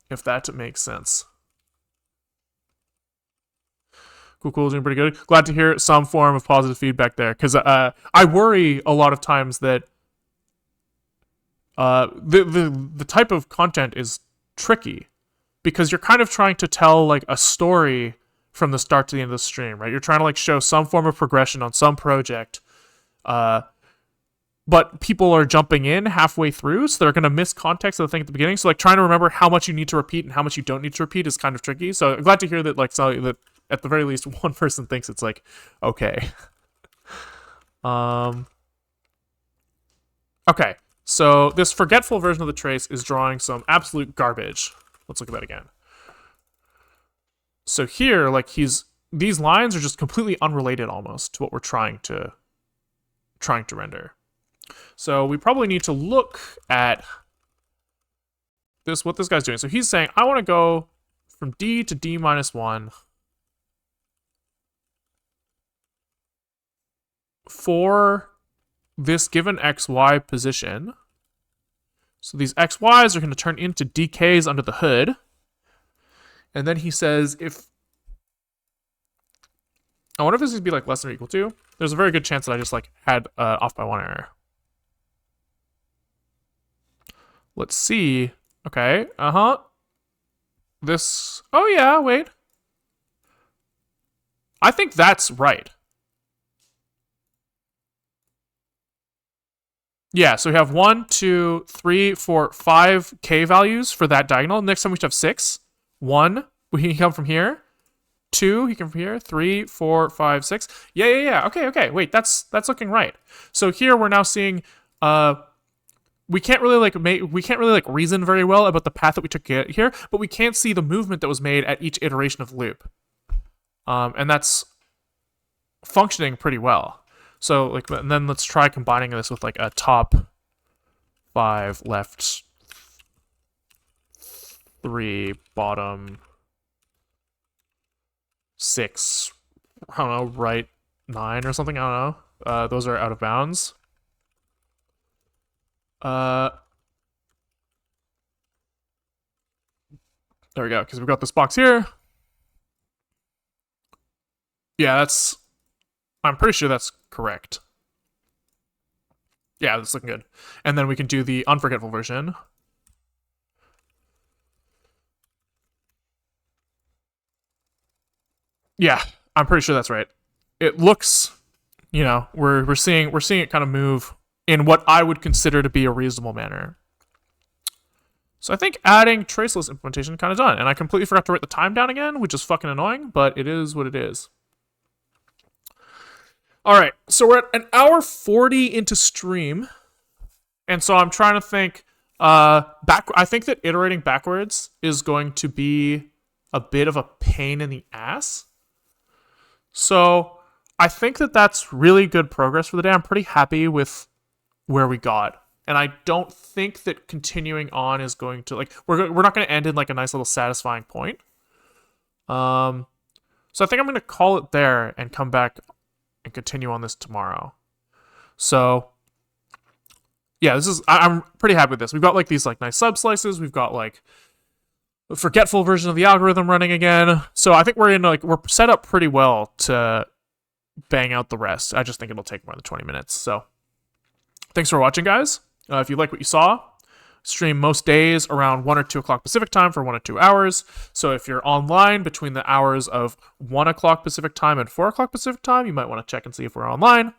If that makes sense. Cool, doing pretty good. Glad to hear some form of positive feedback there, because I worry a lot of times that the type of content is tricky, because you're kind of trying to tell like a story from the start to the end of the stream, right? You're trying to like show some form of progression on some project, but people are jumping in halfway through, so they're going to miss context of the thing at the beginning. So like trying to remember how much you need to repeat and how much you don't need to repeat is kind of tricky. So I'm glad to hear that like that at the very least one person thinks it's like okay. Okay, so this forgetful version of the trace is drawing some absolute garbage. Let's look at that again. So here, like these lines are just completely unrelated almost to what we're trying to render. So we probably need to look at what this guy's doing. So he's saying, I want to go from D to D minus 1 for this given XY position. So these XYs are going to turn into DKs under the hood. And then he says, I wonder if this would be like less than or equal to. There's a very good chance that I just like had off by 1 error. Let's see. Okay. This. Oh yeah. Wait. I think that's right. Yeah. So we have 1, 2, 3, 4, 5 K values for that diagonal. Next time we should have 6. 1. We can come from here. 2. He can from here. 3, 4, 5, 6. Yeah. Okay. Wait. That's looking right. So here we're now seeing we can't really like reason very well about the path that we took to get here, but we can't see the movement that was made at each iteration of the loop. And that's functioning pretty well. So like, and then let's try combining this with like a top 5, left 3, bottom 6, I don't know, right 9 or something, I don't know. Those are out of bounds. There we go, because we've got this box here. Yeah, I'm pretty sure that's correct. Yeah, that's looking good. And then we can do the unforgetful version. Yeah, I'm pretty sure that's right. It looks, we're seeing it kind of move in what I would consider to be a reasonable manner. So I think adding traceless implementation kind of done. And I completely forgot to write the time down again, which is fucking annoying, but it is what it is. All right, so we're at an hour 40 into stream. And so I'm trying to think, I think that iterating backwards is going to be a bit of a pain in the ass. So I think that that's really good progress for the day. I'm pretty happy with where we got. And I don't think that continuing on is going to, like, we're not going to end in like a nice little satisfying point. So I think I'm going to call it there and come back and continue on this tomorrow. So yeah, I'm pretty happy with this. We've got like these like nice sub slices. We've got like a forgetful version of the algorithm running again. So I think we're set up pretty well to bang out the rest. I just think it'll take more than 20 minutes. So thanks for watching, guys. If you like what you saw, stream most days around 1 or 2 o'clock Pacific time for 1 or 2 hours. So if you're online between the hours of 1 o'clock Pacific time and 4 o'clock Pacific time, you might want to check and see if we're online.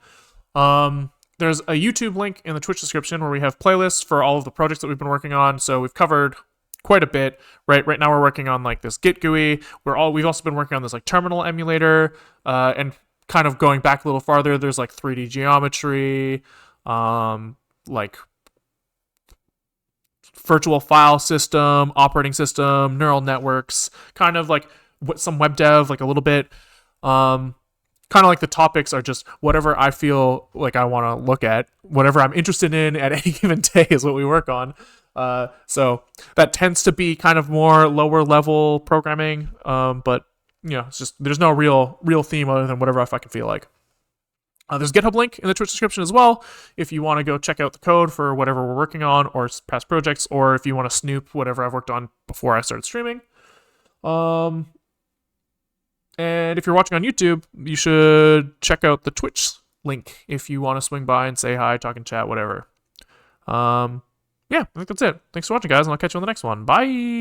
There's a YouTube link in the Twitch description where we have playlists for all of the projects that we've been working on. So we've covered quite a bit. Right now we're working on like this Git GUI. We've also been working on this like terminal emulator, and kind of going back a little farther, there's like 3D geometry, like virtual file system, operating system, neural networks, kind of like some web dev, like a little bit. Kind of like the topics are just whatever I feel like I want to look at, whatever I'm interested in at any given day is what we work on. So that tends to be kind of more lower level programming. But it's just, there's no real theme other than whatever I fucking feel like. There's a GitHub link in the Twitch description as well if you want to go check out the code for whatever we're working on or past projects, or if you want to snoop whatever I've worked on before I started streaming. And if you're watching on YouTube, you should check out the Twitch link if you want to swing by and say hi, talk and chat, whatever. Yeah, I think that's it. Thanks for watching, guys, and I'll catch you on the next one. Bye!